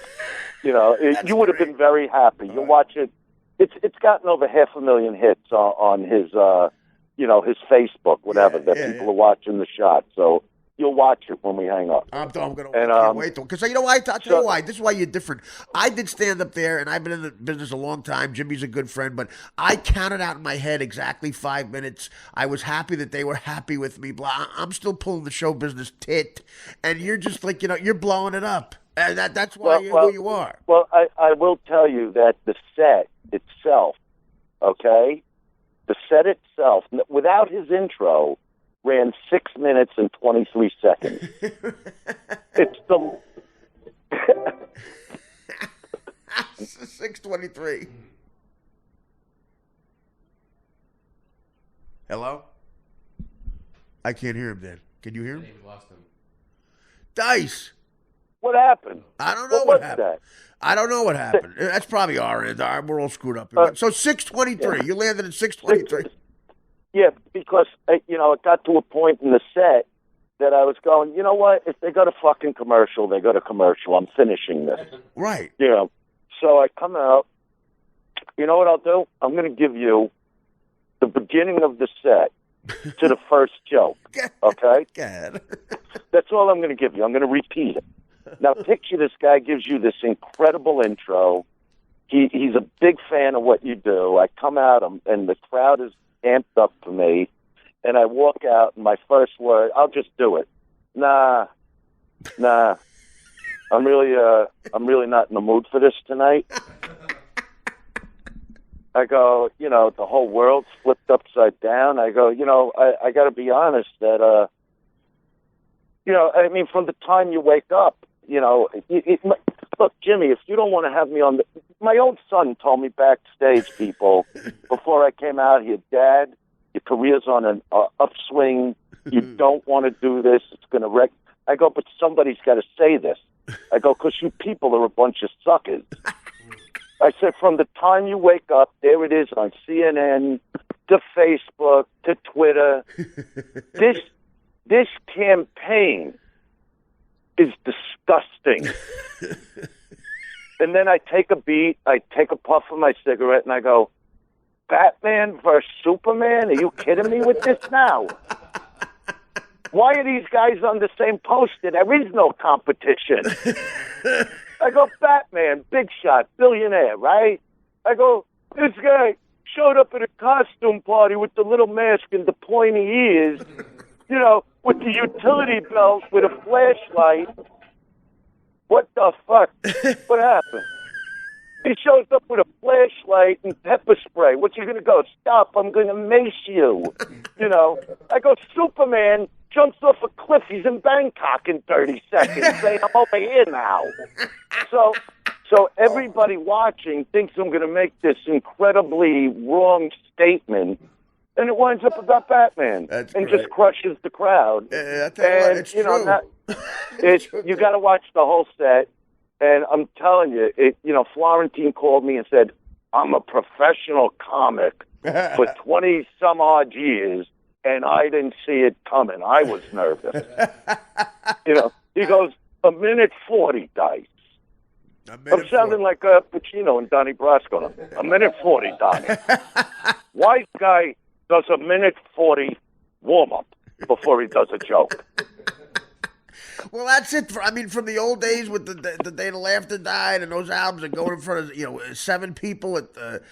You know, you would have been very happy. You watch it. It's gotten over 500,000 hits on his his Facebook, whatever. People are watching the shot. So you'll watch it when we hang up. I can't wait to. Because you know why? I'll tell you why. This is why you're different. I did stand up there, and I've been in the business a long time. Jimmy's a good friend, but I counted out in my head exactly 5 minutes. I was happy that they were happy with me. Blah. I'm still pulling the show business tit, and you're just like, you're blowing it up. And that's why you're who you are. Well, I will tell you that the set itself, okay? The set itself, without his intro, ran 6 minutes and 23 seconds. It's the 6:23. Hello? I can't hear him, Dan. Can you hear him? We lost him. Dice. What happened? I don't know what happened. I don't know what happened. That's probably our end. We're all screwed up. So 6:23. Yeah. You landed at 6:23. Yeah, because it got to a point in the set that I was going, you know what? If they go to fucking commercial, they go to commercial. I'm finishing this. Right. So I come out. You know what I'll do? I'm going to give you the beginning of the set to the first joke. Okay? God. That's all I'm going to give you. I'm going to repeat it. Now, picture this guy gives you this incredible intro. He's a big fan of what you do. I come out, and the crowd is amped up for me, and I walk out, and my first word, I'll just do it. Nah. I'm really not in the mood for this tonight. I go, the whole world's flipped upside down. I go, I got to be honest that, I mean, from the time you wake up, look, Jimmy, if you don't want to have me on my own son told me backstage, people, before I came out here, Dad, your career's on an upswing. You don't want to do this. It's going to wreck. I go, but somebody's got to say this. I go, because you people are a bunch of suckers. I said, from the time you wake up, there it is on CNN, to Facebook, to Twitter. This campaign is disgusting. And then I take a beat, I take a puff of my cigarette, and I go, Batman versus Superman? Are you kidding me with this now? Why are these guys on the same poster? There is no competition. I go, Batman, big shot, billionaire, right? I go, this guy showed up at a costume party with the little mask and the pointy ears, with the utility belt, with a flashlight. What the fuck? What happened? He shows up with a flashlight and pepper spray. What, you going to go, stop, I'm going to mace you. I go, Superman jumps off a cliff. He's in Bangkok in 30 seconds, saying, I'm over here now. So everybody watching thinks I'm going to make this incredibly wrong statement, and it winds up about Batman. That's and great. Just crushes the crowd. I tell you what, it's true. You got to watch the whole set. And I'm telling you, Florentine called me and said, I'm a professional comic for 20 some odd years, and I didn't see it coming. I was nervous. He goes, a minute 40, Dice. I'm sounding like Pacino and Donnie Brasco. A minute 40, Donnie. White guy does a minute 40 warm-up before he does a joke. Well, that's it. From the old days with the Day the Laughter Died and those albums that go in front of 7 people at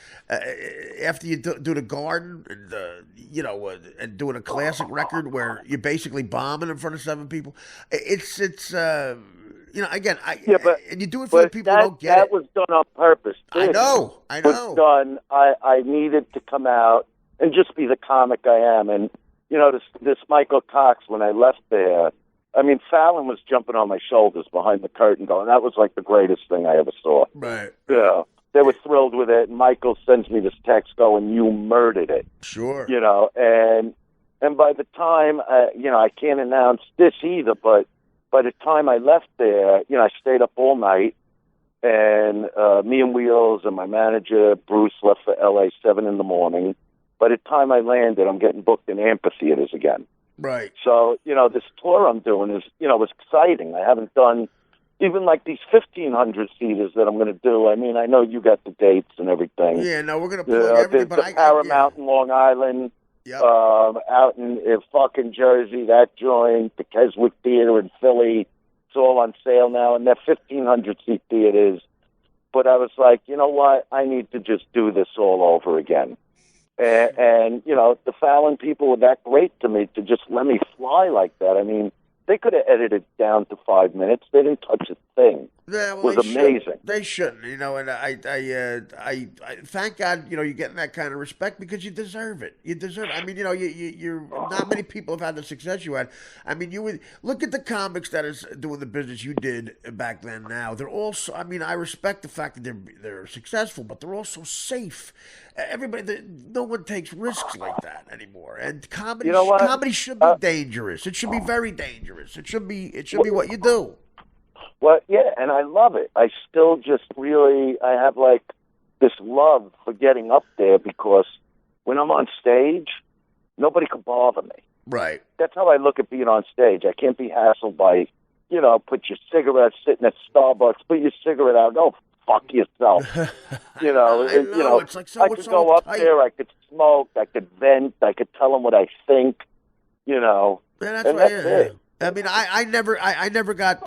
after you do the Garden and and doing a classic record where you're basically bombing in front of 7 people. It's again, and you do it for the people who don't get it. That was done on purpose, too. I know. It was done. I needed to come out and just be the comic I am. And this Michael Cox, when I left there, I mean, Fallon was jumping on my shoulders behind the curtain, going, "That was like the greatest thing I ever saw." Right. Yeah. They were thrilled with it. And Michael sends me this text going, "You murdered it." Sure. And by the time, I can't announce this either, but by the time I left there, I stayed up all night, and me and Wheels and my manager, Bruce, left for L.A. 7 a.m. By the time I landed, I'm getting booked in amphitheaters again. Right. So, this tour I'm doing is, was exciting. I haven't done even like these 1,500 seaters that I'm going to do. I mean, I know you got the dates and everything. Yeah, no, we're going to plug everything. The Paramount in Long Island. Yep. Out in fucking Jersey, that joint, the Keswick Theater in Philly, it's all on sale now, and they're 1,500-seat theaters. But I was like, you know what? I need to just do this all over again. And the Fallon people were that great to me to just let me fly like that. I mean, they could have edited down to 5 minutes. They didn't touch a thing. Yeah, well, it was amazing. They shouldn't, and I thank God, you're getting that kind of respect because you deserve it. You deserve it. I mean, you're not many people have had the success you had. I mean, you would look at the comics that is doing the business you did back then. Now they're also. I mean, I respect the fact that they're successful, but they're also safe. Everybody, no one takes risks like that anymore. And comedy, comedy should be dangerous. It should be very dangerous. It should be what you do. Well, yeah, and I love it. I still just I have like this love for getting up there because when I'm on stage, nobody can bother me. Right. That's how I look at being on stage. I can't be hassled by, put your cigarette sitting at Starbucks, put your cigarette out, go fuck yourself. It's like I could go up there, I could smoke, I could vent, I could tell them what I think, Yeah, that's it. I mean, I never got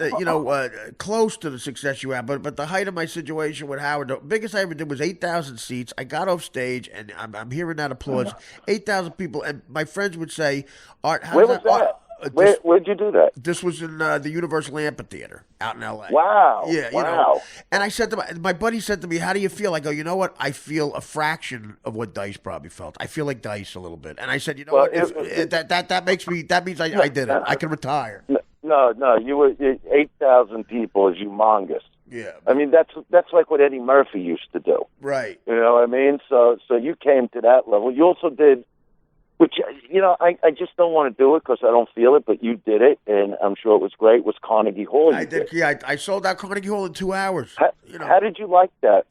close to the success you had, but the height of my situation with Howard, the biggest I ever did was 8,000 seats. I got off stage, and I'm hearing that applause, 8,000 people, and my friends would say, "Art, how's where was that? Where'd you do that? This was in the Universal Amphitheater out in L.A. Wow. Yeah, wow. And I said to my buddy said to me, "How do you feel?" I go, "You know what? I feel a fraction of what Dice probably felt. I feel like Dice a little bit." And I said, "You know what? That means I did it. I can retire." No. You were 8,000 people is humongous. Yeah. I mean, that's like what Eddie Murphy used to do. Right. You know what I mean? So you came to that level. You also did. Which, I just don't want to do it because I don't feel it, but you did it, and I'm sure it was great, was Carnegie Hall. I did. Yeah, I sold out Carnegie Hall in 2 hours. How did you like that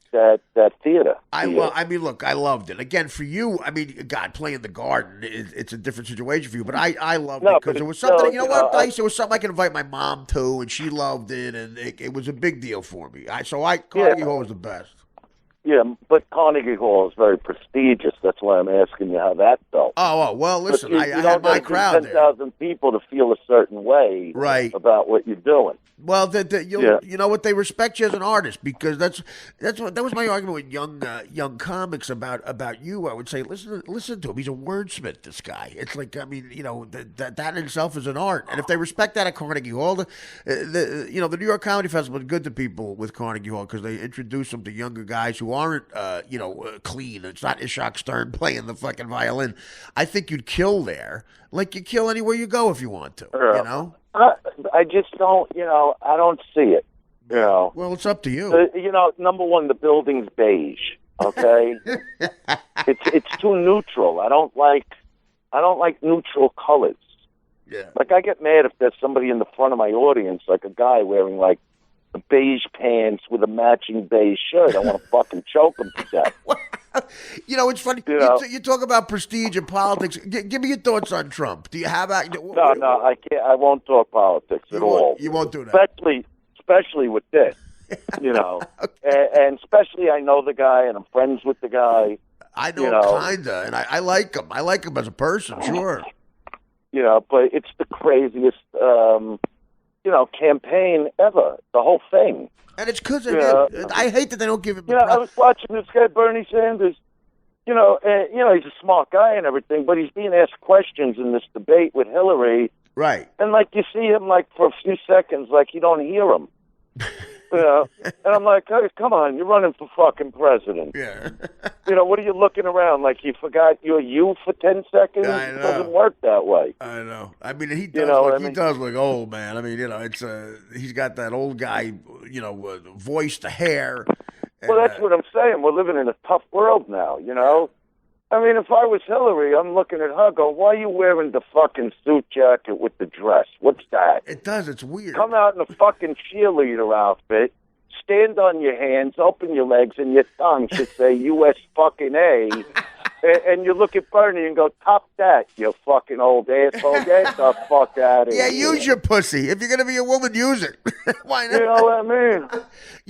theater? I mean, look, I loved it. Again, for you, I mean, God, playing the Garden, it's a different situation for you, but I loved it because it was something, Dice, it was something I could invite my mom to, and she loved it, and it was a big deal for me. Carnegie Hall was the best. Yeah, but Carnegie Hall is very prestigious. That's why I'm asking you how that felt. Oh well, listen, I had my crowd there. 10,000 people to feel a certain way about what you're doing. Well, you know what, they respect you as an artist because that was my argument with young comics about you. I would say listen to him. He's a wordsmith. This guy. It's like, I mean, that in itself is an art. And if they respect that at Carnegie Hall, the New York Comedy Festival is good to people with Carnegie Hall because they introduce them to younger guys who aren't clean. It's not Ishak Stern playing the fucking violin. I think you'd kill there, like you kill anywhere you go if you want to. I just don't, I don't see it, Well, it's up to you. Number one, the building's beige, okay? It's too neutral. I don't like neutral colors. Yeah. Like, I get mad if there's somebody in the front of my audience, like a guy wearing, like, beige pants with a matching beige shirt. I want to fucking choke him to death. It's funny. You talk about prestige and politics. Give me your thoughts on Trump. Do you have? No, I can't. I won't talk politics at all. You won't do that. Especially with this. Okay. And especially I know the guy and I'm friends with the guy. I know kinda, and I like him. I like him as a person, sure. But it's the craziest. Campaign ever. The whole thing. And it's because I hate that they don't give him. I was watching this guy Bernie Sanders. He's a smart guy and everything, but he's being asked questions in this debate with Hillary. Right. And like you see him like for a few seconds, like you don't hear him. You know, and I'm like, hey, come on, you're running for fucking president. Yeah. You know, what are you looking around like? You forgot you're you for 10 seconds? I know. It doesn't work that way. I know. I mean, he does. You know what I He mean? does look old, man. I mean, it's he's got that old guy, voice, the hair. Well, that's what I'm saying. We're living in a tough world now, you know? I mean, if I was Hillary, I'm looking at her, go, why are you wearing the fucking suit jacket with the dress? What's that? It does. It's weird. Come out in a fucking cheerleader outfit, stand on your hands, open your legs, and your tongue should say U.S. fucking A. And you look at Bernie and go, top that, you fucking old asshole. Get the fuck out of here. Yeah, use your pussy. If you're going to be a woman, use it. Why not? You know what I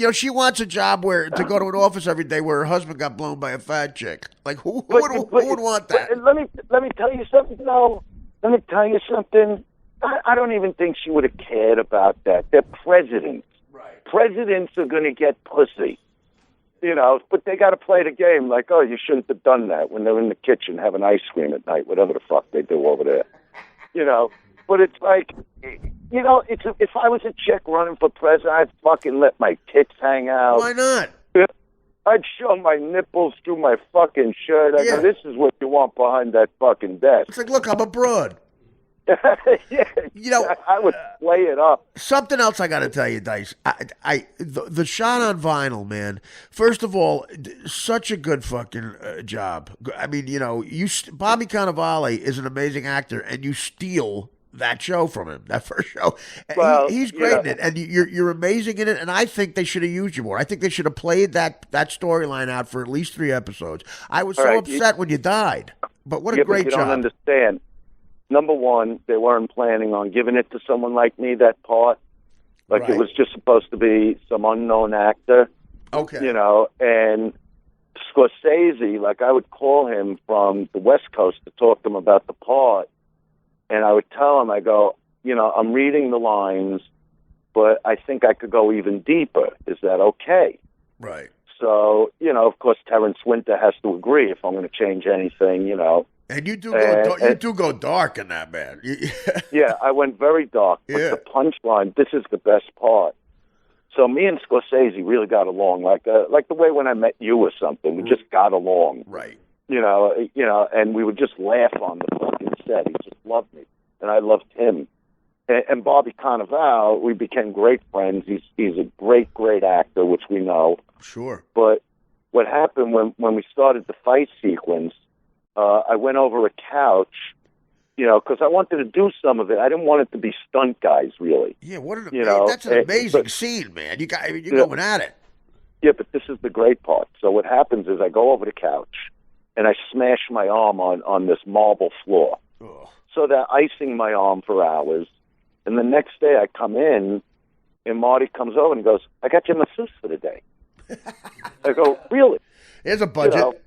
mean? She wants a job to go to an office every day where her husband got blown by a fat chick. Like, who would want that? Let me tell you something, no. Let me tell you something. I don't even think she would have cared about that. They're presidents. Right. Presidents are going to get pussy. You know, but they got to play the game like, oh, you shouldn't have done that when they're in the kitchen having ice cream at night, whatever the fuck they do over there. You know, but it's like, if I was a chick running for president, I'd fucking let my tits hang out. Why not? I'd show my nipples through my fucking shirt. I go, this is what you want behind that fucking desk. It's like, look, I'm a broad. Yeah, I would play it up. Something else I got to tell you, Dice. The shot on vinyl, man. First of all, such a good fucking job. I mean, Bobby Cannavale is an amazing actor, and you steal that show from him, that first show. Well, he's great in it, and you're amazing in it. And I think they should have used you more. I think they should have played that storyline out for at least 3 episodes. I was upset when you died, but what a great job. You don't understand. Number one, they weren't planning on giving it to someone like me, that part. Like, It was just supposed to be some unknown actor. Okay. And Scorsese, like, I would call him from the West Coast to talk to him about the part. And I would tell him, I go, I'm reading the lines, but I think I could go even deeper. Is that okay? Right. So, of course, Terrence Winter has to agree if I'm going to change anything, And you do go dark in that, man. Yeah, I went very dark. But the punchline, this is the best part. So me and Scorsese really got along, like the way when I met you or something. We just got along. Right. And we would just laugh on the fucking set. He just loved me, and I loved him. And Bobby Cannavale, we became great friends. He's a great, great actor, which we know. Sure. But what happened when we started the fight sequence, I went over a couch, because I wanted to do some of it. I didn't want it to be stunt guys, really. Yeah, that's an amazing scene, man. You're going at it. Yeah, but this is the great part. So what happens is I go over the couch, and I smash my arm on this marble floor. Ugh. So they're icing my arm for hours. And the next day I come in, and Marty comes over and goes, I got your masseuse for the day. I go, really? Here's a budget.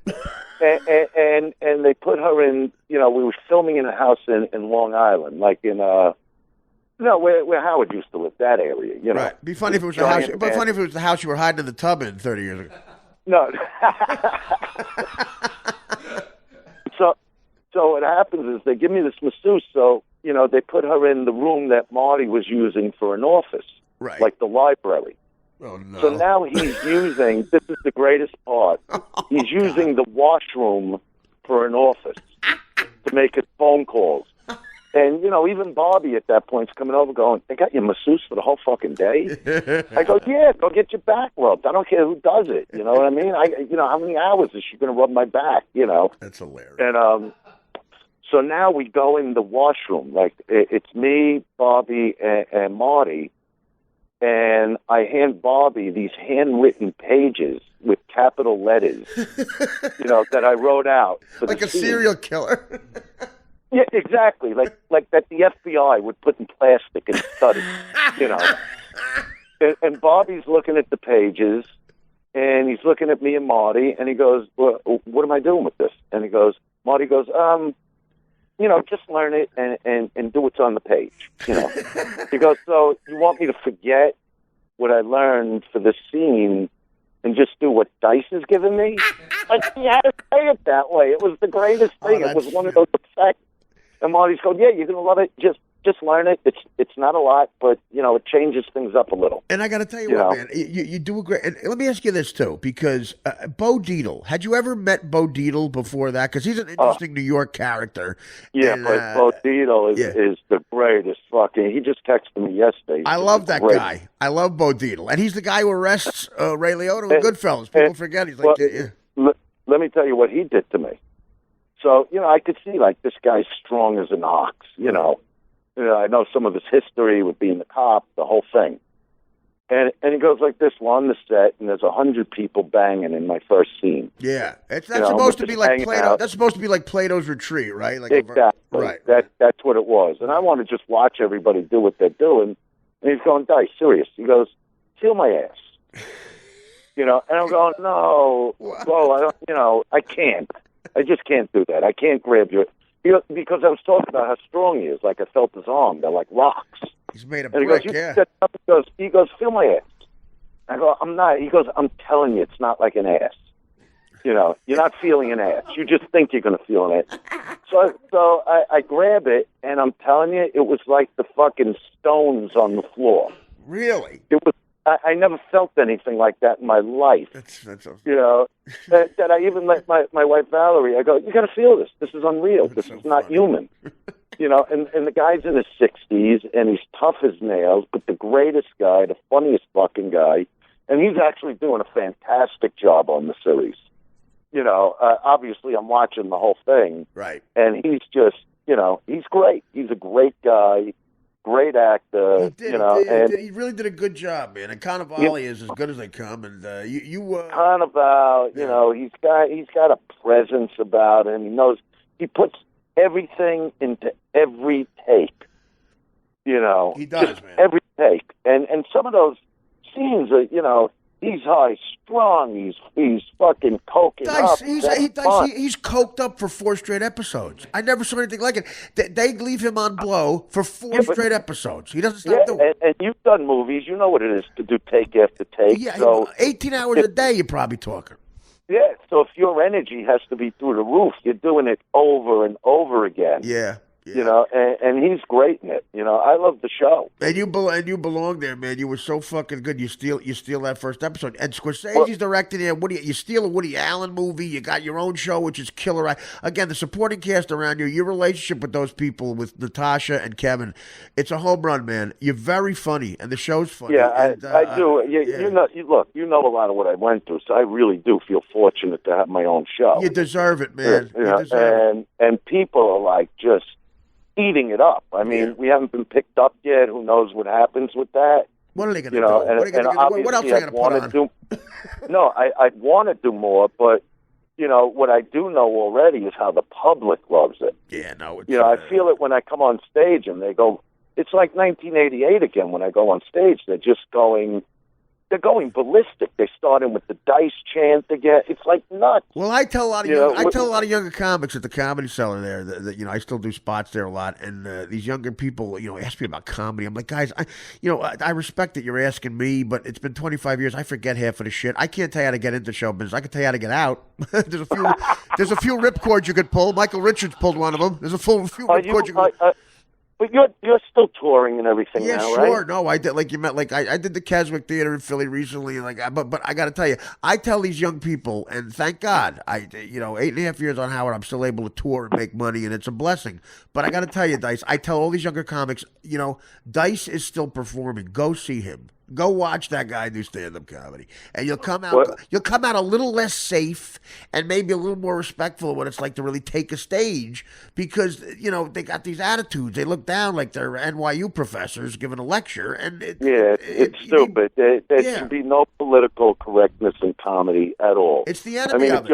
And they put her in, we were filming in a house in Long Island, like in, where Howard used to live, that area, Right. It'd be funny if it was the house. But funny if it was the house you were hiding in the tub in 30 years ago. No. So what happens is they give me this masseuse, so, they put her in the room that Marty was using for an office. Right. Like the library. Oh, no. So now he's using, this is the greatest part, he's using the washroom for an office to make his phone calls. And, even Bobby at that point is coming over going, they got your masseuse for the whole fucking day? I go, yeah, go get your back rubbed. I don't care who does it. You know what I mean? How many hours is she going to rub my back, That's hilarious. And so now we go in the washroom. Like, it's me, Bobby, and Marty. And I hand Bobby these handwritten pages with capital letters, that I wrote out. For like the a scene. serial killer. Yeah, exactly. Like that the FBI would put in plastic and study, And Bobby's looking at the pages, and he's looking at me and Marty, and he goes, well, what am I doing with this? And Marty goes, just learn it and do what's on the page, He goes, so you want me to forget what I learned for this scene and just do what Dice has given me? Like, he had to say it that way. It was the greatest thing. It was one of those effects. And Marty's going, yeah, you're going to love it. Just just learn it. It's not a lot, but it changes things up a little. And I got to tell you what, man, you do a great. And let me ask you this too, because Bo Dietl. Had you ever met Bo Dietl before that? Because he's an interesting New York character. Yeah, and, but Bo Dietl is the greatest fucking. He just texted me yesterday. I love that guy. I love Bo Dietl, and he's the guy who arrests Ray Liotta in Goodfellas. People forget he's like. Let me tell you what he did to me. So, I could see, like, this guy's strong as an ox, I know some of his history with being the cop, the whole thing. And he goes like this, we're on the set, and there's 100 people banging in my first scene. Yeah. That's supposed to be like Plato. That's supposed to be like Plato's Retreat, right? Like exactly. Right. That's what it was. And I want to just watch everybody do what they're doing. And he's going, Dice, serious. He goes, feel my ass. And I'm going, no, bro, I don't, I can't. I just can't do that. I can't grab you. Because I was talking about how strong he is. Like, I felt his arm. They're like rocks. He's made of and brick, he goes, feel my ass. I go, I'm not. He goes, I'm telling you, it's not like an ass. You're not feeling an ass. You just think you're going to feel an ass. So I grab it, and I'm telling you, it was like the fucking stones on the floor. Really? It was. I never felt anything like that in my life. That's awesome. That I even let my wife Valerie, I go, you got to feel this. This is unreal. This is not human. And the guy's in his 60s, and he's tough as nails, but the greatest guy, the funniest fucking guy, and he's actually doing a fantastic job on the series. Obviously I'm watching the whole thing. Right. And he's just, he's great. He's a great guy. Great actor, he really did a good job, man. And Cannavale is as good as they come. And Cannavale, he's got a presence about him. He knows he puts everything into every take. He does, man. Every take, and some of those scenes are, he's high strung. He's fucking coking up. He's coked up for 4 straight episodes. I never saw anything like it. They leave him on blow for 4 straight episodes. He doesn't stop doing it. And you've done movies. You know what it is to do take after take. Yeah, so 18 hours a day you're probably talking. Yeah, so if your energy has to be through the roof, you're doing it over and over again. Yeah. And he's great in it. I love the show. And you belong there, man. You were so fucking good. You steal that first episode. And Scorsese's directing it. You steal a Woody Allen movie. You got your own show, which is killer. Again, the supporting cast around you, your relationship with those people, with Natasha and Kevin, it's a home run, man. You're very funny, and the show's funny. Yeah, I do. Look, you know a lot of what I went through, so I really do feel fortunate to have my own show. You deserve it, man. You deserve it. And people are like just eating it up. I mean, we haven't been picked up yet. Who knows what happens with that? What are they going to do? What else are they going to put on? No, I'd want to do more, but what I do know already is how the public loves it. Yeah, no. I feel it when I come on stage and they go, it's like 1988 again when I go on stage. They're going ballistic. They're starting with the Dice chant again. It's like nuts. Well, I tell a lot of younger comics at the Comedy Cellar there that I still do spots there a lot, and these younger people ask me about comedy. I'm like, guys, I respect that you're asking me, but it's been 25 years. I forget half of the shit. I can't tell you how to get into show business. I can tell you how to get out. There's a few ripcords you could pull. Michael Richards pulled one of them. There's a few ripcords you could. But you're still touring and everything now, right? Yeah, sure. No, I did. Like you meant, like I did the Keswick Theater in Philly recently. But I got to tell you, I tell these young people, and thank God, 8.5 years on Howard, I'm still able to tour and make money, and it's a blessing. But I got to tell you, Dice, I tell all these younger comics, Dice is still performing. Go see him. Go watch that guy do stand-up comedy, and you'll come out a little less safe and maybe a little more respectful of what it's like to really take a stage, because they got these attitudes. They look down like they're NYU professors giving a lecture, and it's stupid. There should be no political correctness in comedy at all. It's the enemy. I mean, if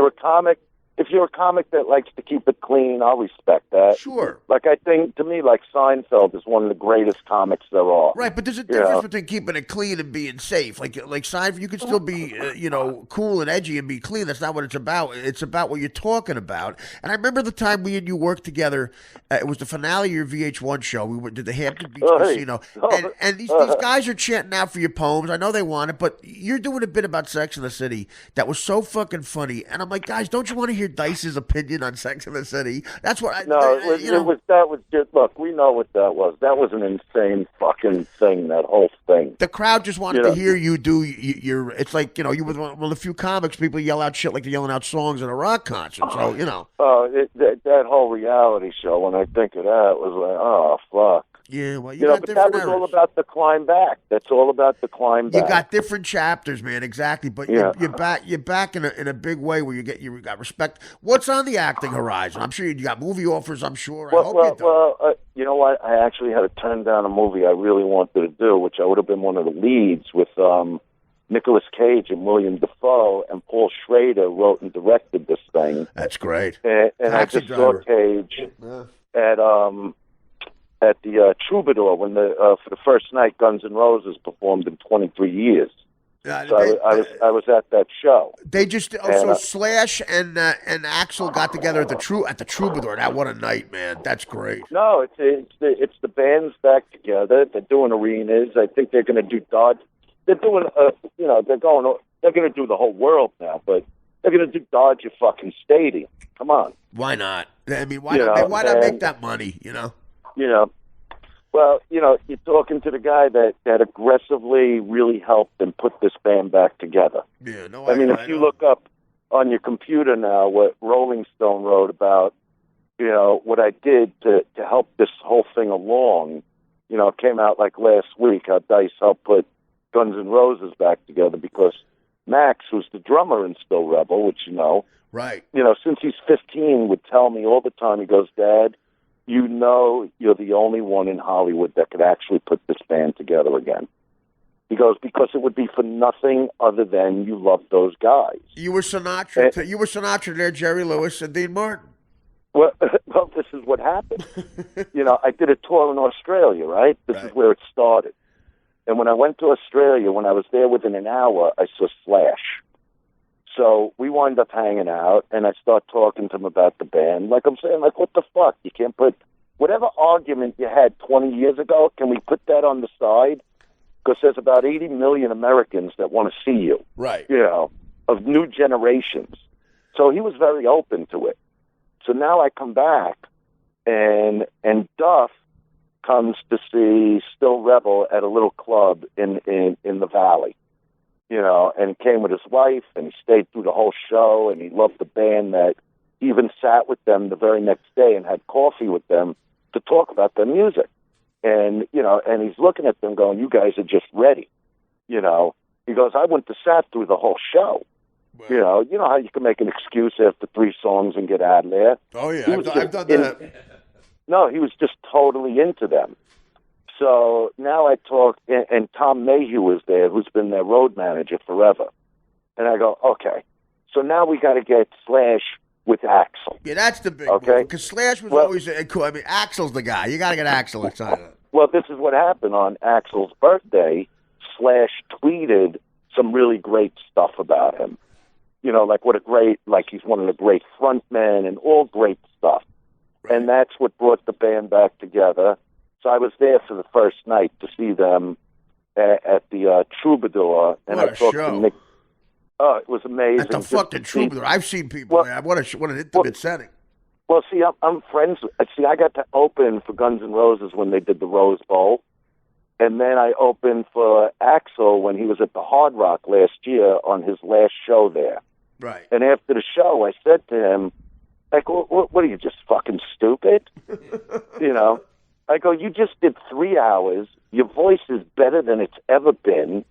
you're a comic that likes to keep it clean, I'll respect that. Sure. Like, I think, to me, like Seinfeld is one of the greatest comics there are. Right, but there's a difference between keeping it clean and being safe. Like Seinfeld, you can still be, cool and edgy and be clean. That's not what it's about. It's about what you're talking about. And I remember the time we and you worked together. It was the finale of your VH1 show. We did the Hampton Beach Casino. And these guys are chanting out for your poems. I know they want it, but you're doing a bit about Sex in the City that was so fucking funny. And I'm like, guys, don't you want to hear Dice's opinion on Sex and the City? That's what I. No, you know, that was just, look, we know what that was. That was an insane fucking thing, that whole thing. the crowd just wanted to hear you do your. It's like, you know, you were one of the few comics people yell out shit like they're yelling out songs at a rock concert. So, you know. That whole reality show, when I think of that, was like, oh, fuck. Yeah, well, You know, but that was all about the climb back. That's all about the climb back. You got different chapters, man. Exactly, but you're back. You're back in a big way where you got respect. What's on the acting horizon? I'm sure you got movie offers. I'm sure. I hope you do. You know what? I actually had to turn down a movie I really wanted to do, which I would have been one of the leads with Nicolas Cage and William Dafoe, and Paul Schrader wrote and directed this thing. That's great. And I just saw Cage at the Troubadour when for the first night Guns N' Roses performed in 23 years. So I was at that show. They just so Slash and Axl got together at the Troubadour. What a night, man! That's great. No, it's the bands back together. They're doing arenas. I think they're going to do Dodge. They're doing they're going to do the whole world now, but they're going to do Dodger fucking Stadium. Come on. Why not? I mean, why not make that money? You know. You know, well, you know, you're talking to the guy that aggressively really helped and put this band back together. Yeah, no, I mean, if you look up on your computer now what Rolling Stone wrote about, you know, what I did to help this whole thing along, you know, it came out like last week how Dice helped put Guns N' Roses back together because Max, who's the drummer in Still Rebel, which you know, right? You know, since he's 15, would tell me all the time. He goes, Dad, you know, you're the only one in Hollywood that could actually put this band together again. He goes, because it would be for nothing other than you love those guys. You were Sinatra. You were Sinatra there, Jerry Lewis and Dean Martin. Well, this is what happened. You know, I did a tour in Australia, right? This is where it started. And when I went to Australia, when I was there within an hour, I saw Slash. So we wind up hanging out, and I start talking to him about the band. Like I'm saying, like, what the fuck? You can't put whatever argument you had 20 years ago, can we put that on the side? Because there's about 80 million Americans that want to see you. Right. You know, of new generations. So he was very open to it. So now I come back, and Duff comes to see Still Rebel at a little club in the Valley, you know, and he came with his wife, and he stayed through the whole show, and he loved the band. That he even sat with them the very next day and had coffee with them to talk about their music. And, you know, and he's looking at them going, you guys are just ready, you know. He goes, I wouldn't have sat through the whole show. Wow. You know how you can make an excuse after 3 songs and get out of there? Oh, yeah, I've done that. No, he was just totally into them. So now I talk, and Tom Mayhew was there, who's been their road manager forever. And I go, okay, so now we got to get Slash with Axl. Yeah, that's the big move. Because Slash was always cool. I mean, Axl's the guy. You got to get Axl excited. Well, this is what happened on Axl's birthday. Slash tweeted some really great stuff about him. You know, like he's one of the great frontmen and all great stuff. Right. And that's what brought the band back together. So I was there for the first night to see them at the Troubadour. And what I talked to Nick. Oh, it was amazing. At the fucking Troubadour. I've seen people there. What an intimate setting. Well, see, I'm friends. I got to open for Guns N' Roses when they did the Rose Bowl. And then I opened for Axl when he was at the Hard Rock last year on his last show there. Right. And after the show, I said to him, like, what are you, just fucking stupid? You know? I go, you just did 3 hours. Your voice is better than it's ever been.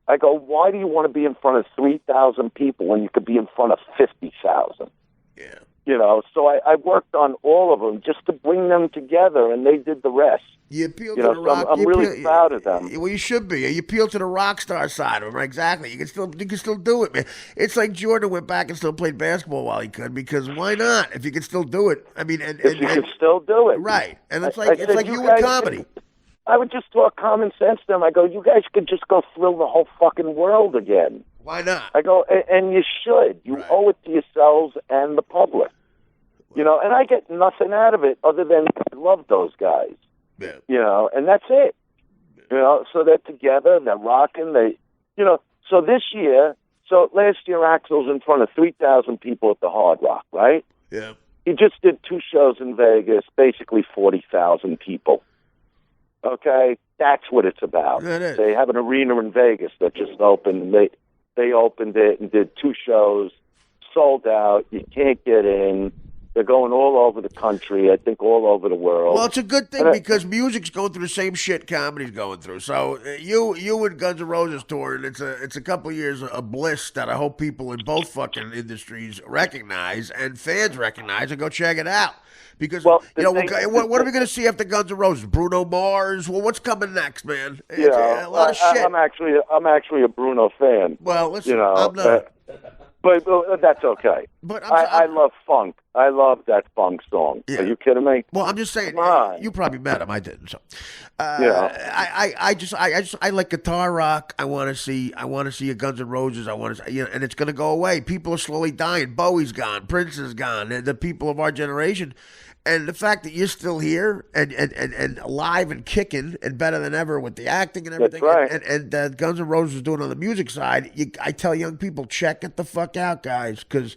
I go, why do you want to be in front of 3,000 people when you could be in front of 50,000? Yeah. You know, so I worked on all of them just to bring them together, and they did the rest. You appeal to the rock. I'm really proud of them. Well, you should be. You appeal to the rock star side of them. Exactly. You can still do it, man. It's like Jordan went back and still played basketball while he could, because why not? If you can still do it, I mean, if you can still do it, right? And it's like you with comedy. I would just talk common sense to them. I go, you guys could just go thrill the whole fucking world again. Why not? I go, and you should. You owe it to yourselves and the public. You know, and I get nothing out of it other than I love those guys. Yeah. You know, and that's it. Yeah. You know, so they're together, they're rocking, so this year, So last year, Axl's in front of 3,000 people at the Hard Rock, right? Yeah. He just did 2 shows in Vegas, basically 40,000 people. Okay? That's what it's about. That is. They have an arena in Vegas that just opened. They opened it and did 2 shows, sold out. You can't get in. They're going all over the country, I think all over the world. Well, it's a good thing because music's going through the same shit comedy's going through. So you and Guns N' Roses touring, it's a couple of years of bliss that I hope people in both fucking industries recognize and fans recognize and go check it out. Because what are we going to see after Guns N' Roses? Bruno Mars? Well, what's coming next, man? It's a lot of shit. I'm actually a Bruno fan. Well, listen, I'm not. But that's okay. But I love funk. I love that funk song. Yeah. Are you kidding me? Well, I'm just saying. You probably met him. I didn't. So, I like guitar rock. I want to see a Guns N' Roses. I want to, and it's going to go away. People are slowly dying. Bowie's gone. Prince is gone. And the people of our generation. And the fact that you're still here and alive and kicking and better than ever with the acting and everything, right. and Guns N' Roses doing on the music side, I tell young people, check it the fuck out, guys, because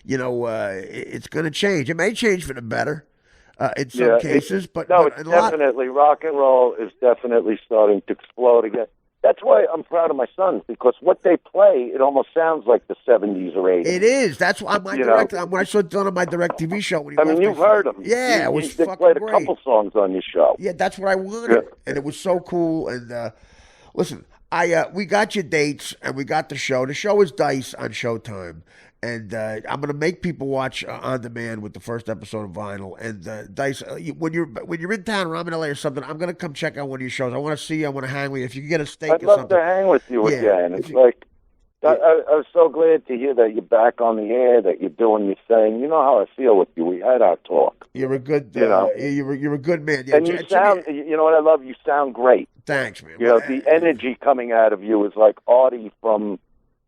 it's going to change. It may change for the better in some cases, but it's definitely rock and roll is definitely starting to explode again. That's why I'm proud of my sons, because what they play, it almost sounds like the 70s or 80s. It is. That's why when I saw it done on my direct TV show. You've heard them. Yeah, it was fucking played great. A couple songs on your show. Yeah, that's what I wanted, and it was so cool. And listen, we got your dates and we got the show. The show is Dice on Showtime. And I'm going to make people watch on demand with the first episode of Vinyl. And Dice, when you're in town or I'm in LA or something, I'm going to come check out one of your shows. I want to see you. I want to hang with you. If you can get a steak I'd or love something. to hang with you again. It's like I was so glad to hear that you're back on the air, that you're doing your thing. You know how I feel with you. We had our talk. You're a good, you're a good man. Yeah, and you sound, you know what I love? You sound great. Thanks, man. The energy coming out of you is like Artie from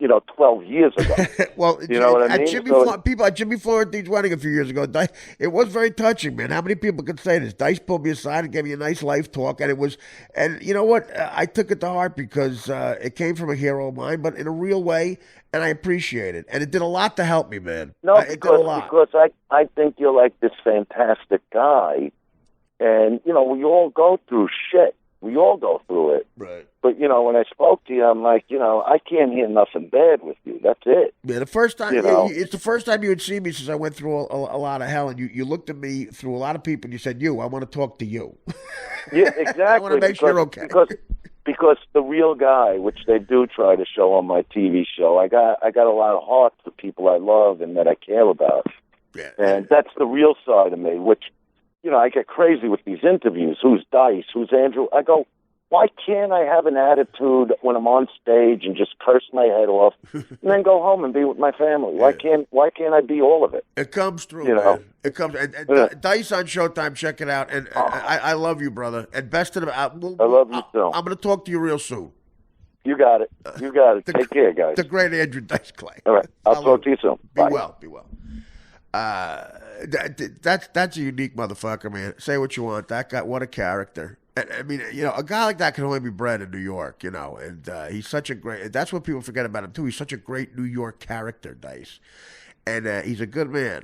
12 years ago. Well, you know what I mean? People at Jimmy Florentine's wedding a few years ago, it was very touching, man. How many people could say this? Dice pulled me aside and gave me a nice life talk, and you know what? I took it to heart because it came from a hero of mine, but in a real way, and I appreciate it. And it did a lot to help me, man. No, because I think you're like this fantastic guy, and we all go through shit. We all go through it. Right. But, when I spoke to you, I'm like, I can't hear nothing bad with you. That's it. Yeah, the first time, it's the first time you had seen me since I went through a lot of hell, and you looked at me through a lot of people, and you said, I want to talk to you. Yeah, exactly. I want to make sure you're okay. Because the real guy, which they do try to show on my TV show, I got a lot of heart for people I love and that I care about. Yeah. And that's the real side of me, which... I get crazy with these interviews. Who's Dice? Who's Andrew? I go, why can't I have an attitude when I'm on stage and just curse my head off and then go home and be with my family? Why can't I be all of it? It comes through, man. It comes. And Dice on Showtime, check it out. And I love you, brother. And best of the... I love you too. I'm going to talk to you real soon. You got it. Take care, guys. The great Andrew Dice Clay. All right. I'll talk to you soon. Be well. That's a unique motherfucker, man. Say what you want. That guy, what a character. I mean, a guy like that can only be bred in New York, and he's such a great, that's what people forget about him too. He's such a great New York character, Dice. And he's a good man.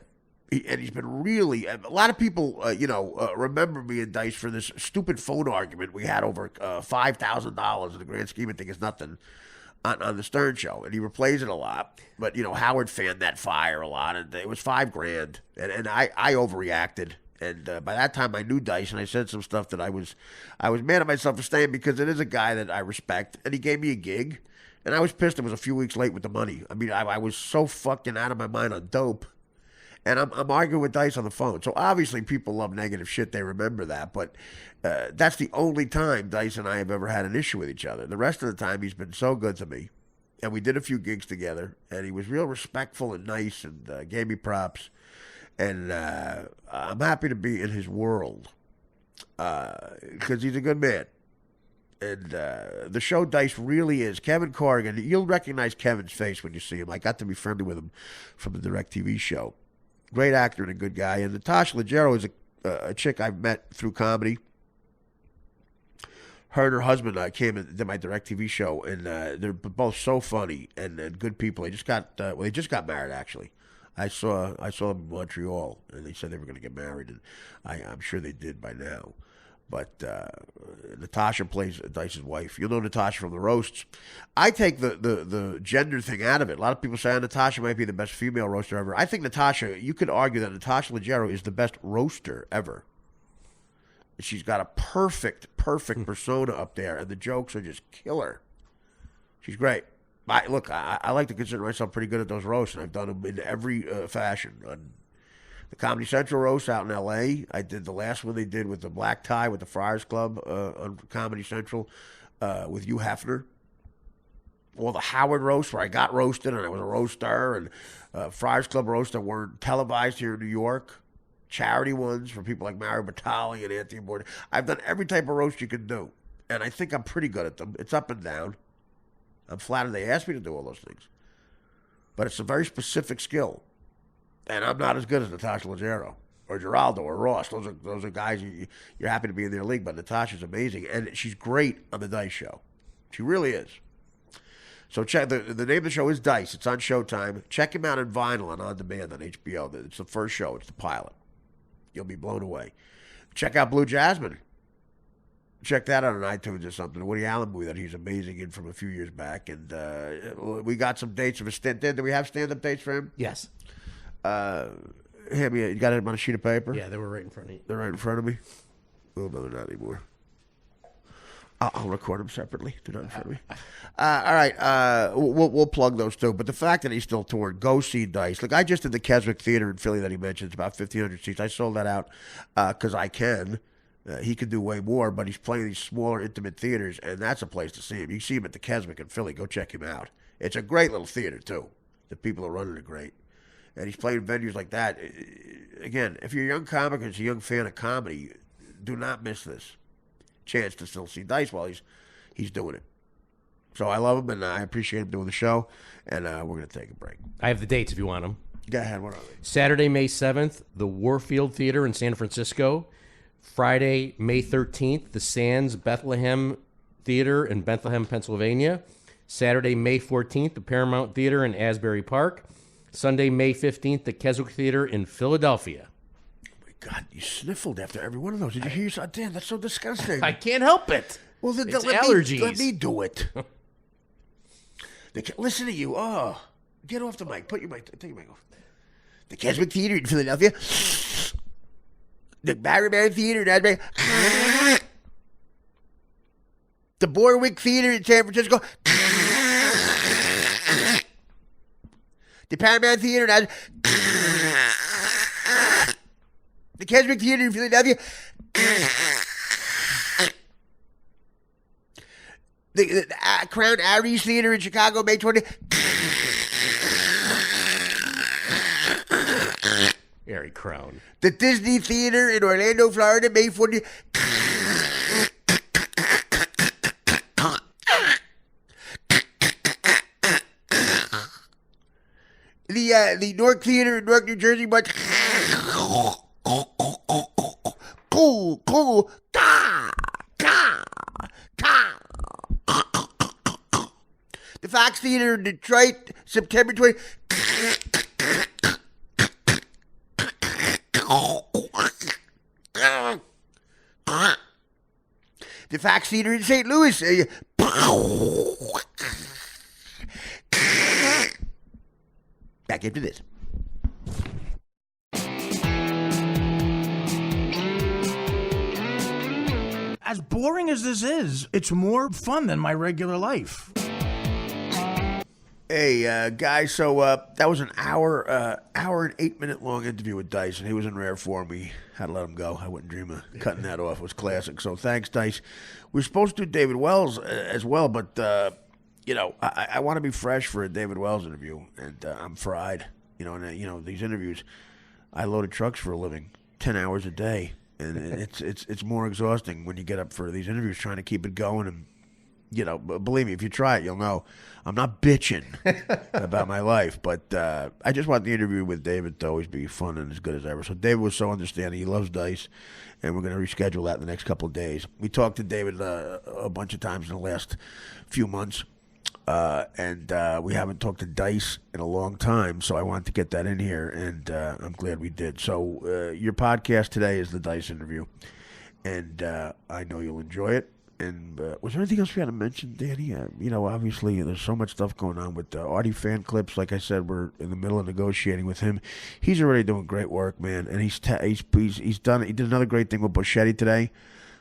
He's been really, a lot of people, remember me and Dice for this stupid phone argument we had over $5,000 in the grand scheme of things is nothing. On the Stern Show, and he replays it a lot. But Howard fanned that fire a lot, and it was $5,000, and I overreacted. And by that time, I knew Dice, and I said some stuff that I was mad at myself for saying because it is a guy that I respect, and he gave me a gig, and I was pissed. It was a few weeks late with the money. I mean, I was so fucking out of my mind on dope. And I'm arguing with Dice on the phone. So obviously people love negative shit. They remember that. But that's the only time Dice and I have ever had an issue with each other. The rest of the time he's been so good to me. And we did a few gigs together. And he was real respectful and nice and gave me props. And I'm happy to be in his world because he's a good man. And the show Dice really is. Kevin Corrigan, you'll recognize Kevin's face when you see him. I got to be friendly with him from the DirecTV show. Great actor and a good guy. And Natasha Leggero is a chick I've met through comedy. her and her husband came and did my DirecTV show, and they're both so funny and good people. They just got they just got married actually. I saw them in Montreal, and they said they were going to get married, and I'm sure they did by now. But Natasha plays Dice's wife. You'll know Natasha from the roasts. I take the gender thing out of it. A lot of people say Natasha might be the best female roaster ever. I think Natasha, you could argue that Natasha Leggero is the best roaster ever. She's got a perfect persona up there, and the jokes are just killer. She's great. I like to consider myself pretty good at those roasts, and I've done them in every fashion. On the Comedy Central roast out in L.A., I did the last one they did with the black tie with the Friars Club on Comedy Central with Hugh Hefner. Or the Howard roast where I got roasted and I was a roaster, and Friars Club roasts that weren't televised here in New York. Charity ones for people like Mario Batali and Anthony Bourdain. I've done every type of roast you can do, and I think I'm pretty good at them. It's up and down. I'm flattered they asked me to do all those things. But it's a very specific skill. And I'm not as good as Natasha Leggero or Geraldo or Ross. Those are guys you're happy to be in their league, but Natasha's amazing. And she's great on the Dice show. She really is. So check the name of the show is Dice. It's on Showtime. Check him out on vinyl and on demand on HBO. It's the first show. It's the pilot. You'll be blown away. Check out Blue Jasmine. Check that out on iTunes or something. The Woody Allen movie that he's amazing in from a few years back. And we got some dates of a stint. Do we have stand-up dates for him? Yes. You got it on a sheet of paper? Yeah, they were right in front of you. They're right in front of me? Oh, no, they're not anymore. I'll record them separately. They're not in front of me. All right. We'll plug those too. But the fact that he's still touring, go see Dice. Look, I just did the Keswick Theater in Philly that he mentioned. It's about 1,500 seats. I sold that out because I can. He could do way more, but he's playing these smaller, intimate theaters, and that's a place to see him. You see him at the Keswick in Philly. Go check him out. It's a great little theater, too. The people who are running it great. And he's playing venues like that. Again, if you're a young comic and a young fan of comedy, do not miss this chance to still see Dice while he's doing it. So I love him, and I appreciate him doing the show, and we're going to take a break. I have the dates if you want them. Go ahead. What are they? Saturday, May 7th, the Warfield Theater in San Francisco. Friday, May 13th, the Sands Bethlehem Theater in Bethlehem, Pennsylvania. Saturday, May 14th, the Paramount Theater in Asbury Park. Sunday, May 15th, the Keswick Theater in Philadelphia. God, you sniffled after every one of those. Did you hear yourself? Damn, that's so disgusting. I can't help it. Well, then It's allergies. Let me do it. Listen to you. Oh, get off the mic. Take your mic off. The Keswick Theater in Philadelphia. The Barryman Theater in Asbury. The Borwick Theater in San Francisco. The Paramount Theater in Asbury. The Keswick Theater in Philadelphia. The Crown Aries Theater in Chicago, May 20th. Harry Crown. The Disney Theater in Orlando, Florida, May 40th. The Newark Theater in Newark, New Jersey, but cool, The Fox Theater in Detroit, September 20th. The Fox Theater in St. Louis. Back into this. As boring as this is, it's more fun than my regular life. Hey, guys, so that was an hour and 8-minute long interview with Dice, and he was in rare form. We had to let him go. I wouldn't dream of cutting that off. It was classic. So thanks, Dice. We were supposed to do David Wells as well, but, I want to be fresh for a David Wells interview, and I'm fried. These interviews, I loaded trucks for a living, 10 hours a day, and it's more exhausting when you get up for these interviews trying to keep it going and believe me, if you try it, you'll know. I'm not bitching about my life, but I just want the interview with David to always be fun and as good as ever. So David was so understanding. He loves dice, and we're going to reschedule that in the next couple of days. We talked to David a bunch of times in the last few months, and we haven't talked to dice in a long time, so I wanted to get that in here, and I'm glad we did. So your podcast today is the dice interview, and I know you'll enjoy it. And was there anything else we had to mention, Danny? Obviously there's so much stuff going on with Artie fan clips. Like I said, we're in the middle of negotiating with him. He's already doing great work, man, and he's done it. He did another great thing with Boschetti today.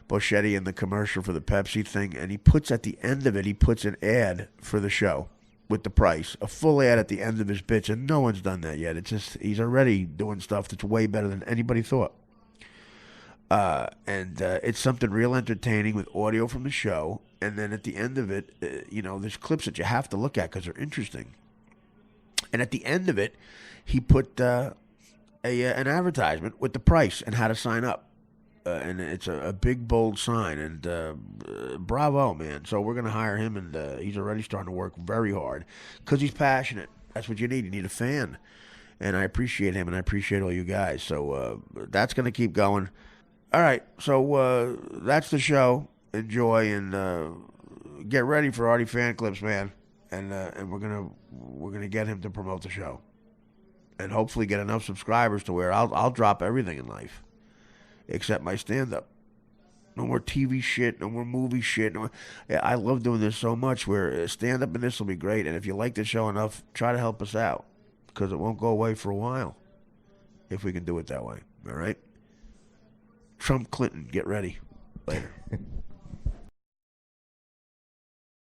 Boschetti in the commercial for the Pepsi thing, and he puts at the end of it, he puts an ad for the show with the price, a full ad at the end of his pitch, and no one's done that yet. It's just he's already doing stuff that's way better than anybody thought. And it's something real entertaining with audio from the show. And then at the end of it, there's clips that you have to look at because they're interesting. And at the end of it, he put an advertisement with the price and how to sign up. And it's a big, bold sign. And bravo, man. So we're going to hire him, and he's already starting to work very hard because he's passionate. That's what you need. You need a fan. And I appreciate him, and I appreciate all you guys. So that's going to keep going. All right, so that's the show. Enjoy and get ready for Artie fan clips, man. And we're gonna get him to promote the show, and hopefully get enough subscribers to where I'll drop everything in life, except my stand up. No more TV shit, no more movie shit. I love doing this so much. Where stand up and this will be great. And if you like the show enough, try to help us out because it won't go away for a while if we can do it that way. All right. Trump, Clinton, get ready. Later.